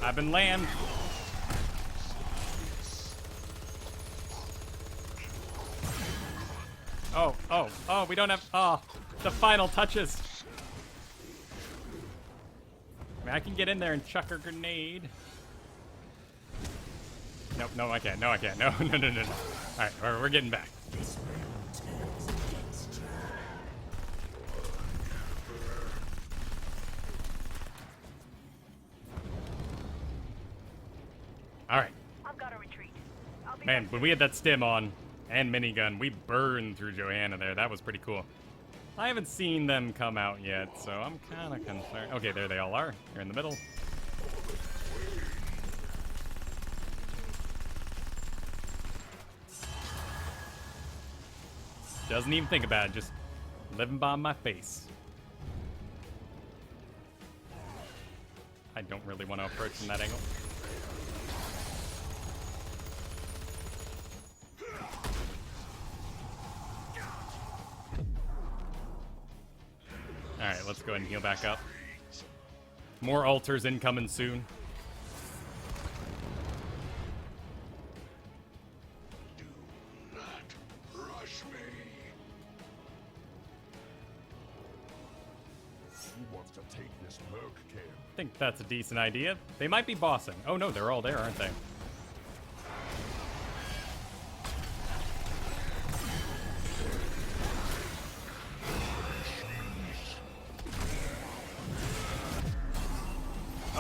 I've been lammed. Oh, we don't have, the final touches. I mean, I can get in there and chuck a grenade. Nope, no, I can't. No, I can't. No. All right, we're getting back. All right. I've got to retreat. I'll be Man, back when we had that stim on and minigun, we burned through Johanna there. That was pretty cool. I haven't seen them come out yet, so I'm kind of concerned. Okay, there they all are. They're in the middle. Doesn't even think about it, just living bomb my face. I don't really want to approach from that angle. Alright, let's go ahead and heal back up. More altars incoming soon. Rush me. Who wants to take this merc camp? I think that's a decent idea. They might be bossing. Oh no, they're all there, aren't they?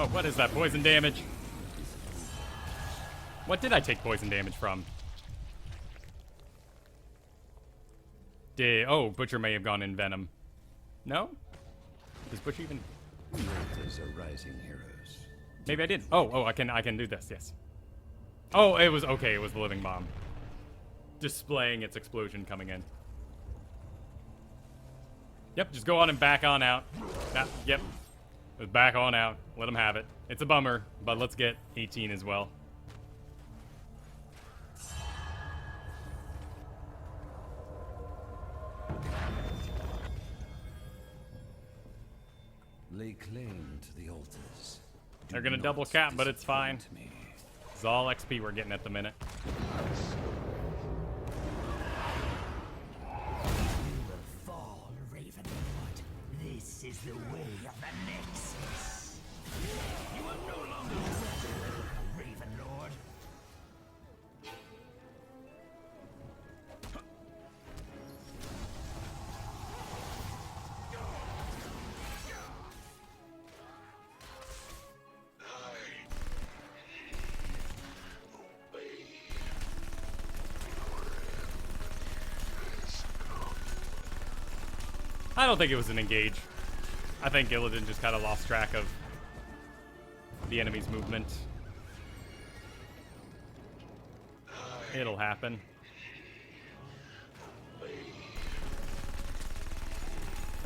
Oh, what is that? Poison damage? What did I take poison damage from? Oh, Butcher may have gone in Venom. No? Does Butcher even... The altars are rising heroes. Maybe I did. Oh, I can do this, yes. Oh, it was okay, it was the living bomb. Displaying its explosion coming in. Yep, just go on and back on out. Yep. Just back on out. Let them have it. It's a bummer, but let's get 18 as well. Lay claim to the altars. They're gonna Do double not cap, but it's fine. disappoint me. It's all XP we're getting at the minute. Fall, Ravenlord. This is the way of the Nexus. You are no longer Ravenlord. I don't think it was an engage. I think Illidan just kind of lost track of the enemy's movement. It'll happen.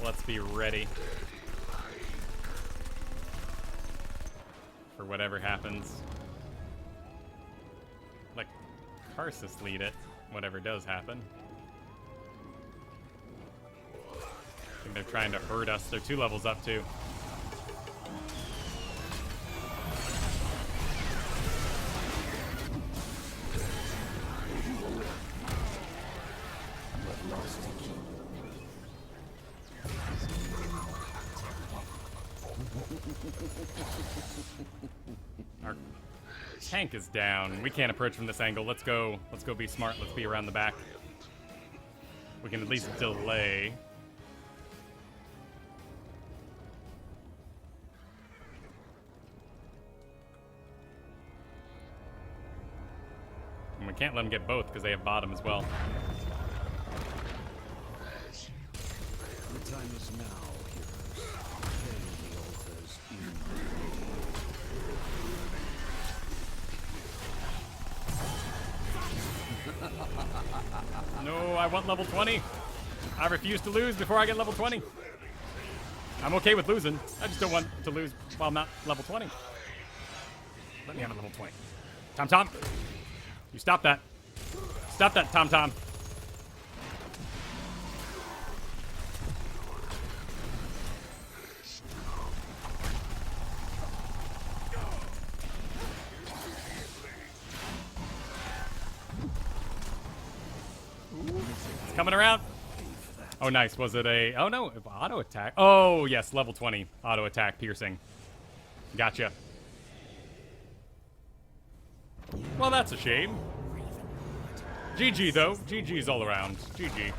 Let's be ready for whatever happens. Let Karsus lead it, whatever does happen. I think they're trying to hurt us. They're 2 levels up too. Our tank is down. We can't approach from this angle. Let's go be smart. Let's be around the back. We can at least delay. And we can't let them get both because they have bottom as well. The time is now, heroes. Claim the altars in. No, I want level 20. I refuse to lose before I get level 20. I'm okay with losing. I just don't want to lose while I'm not level 20. Let me have a level 20. Tom Tom. You stop that. Stop that, Tom Tom. It's coming around. Oh, nice. Was it a... Oh, no. Auto attack. Oh, yes. Level 20. Auto attack. Piercing. Gotcha. Well, that's a shame. GG, though. GG's all around. GG.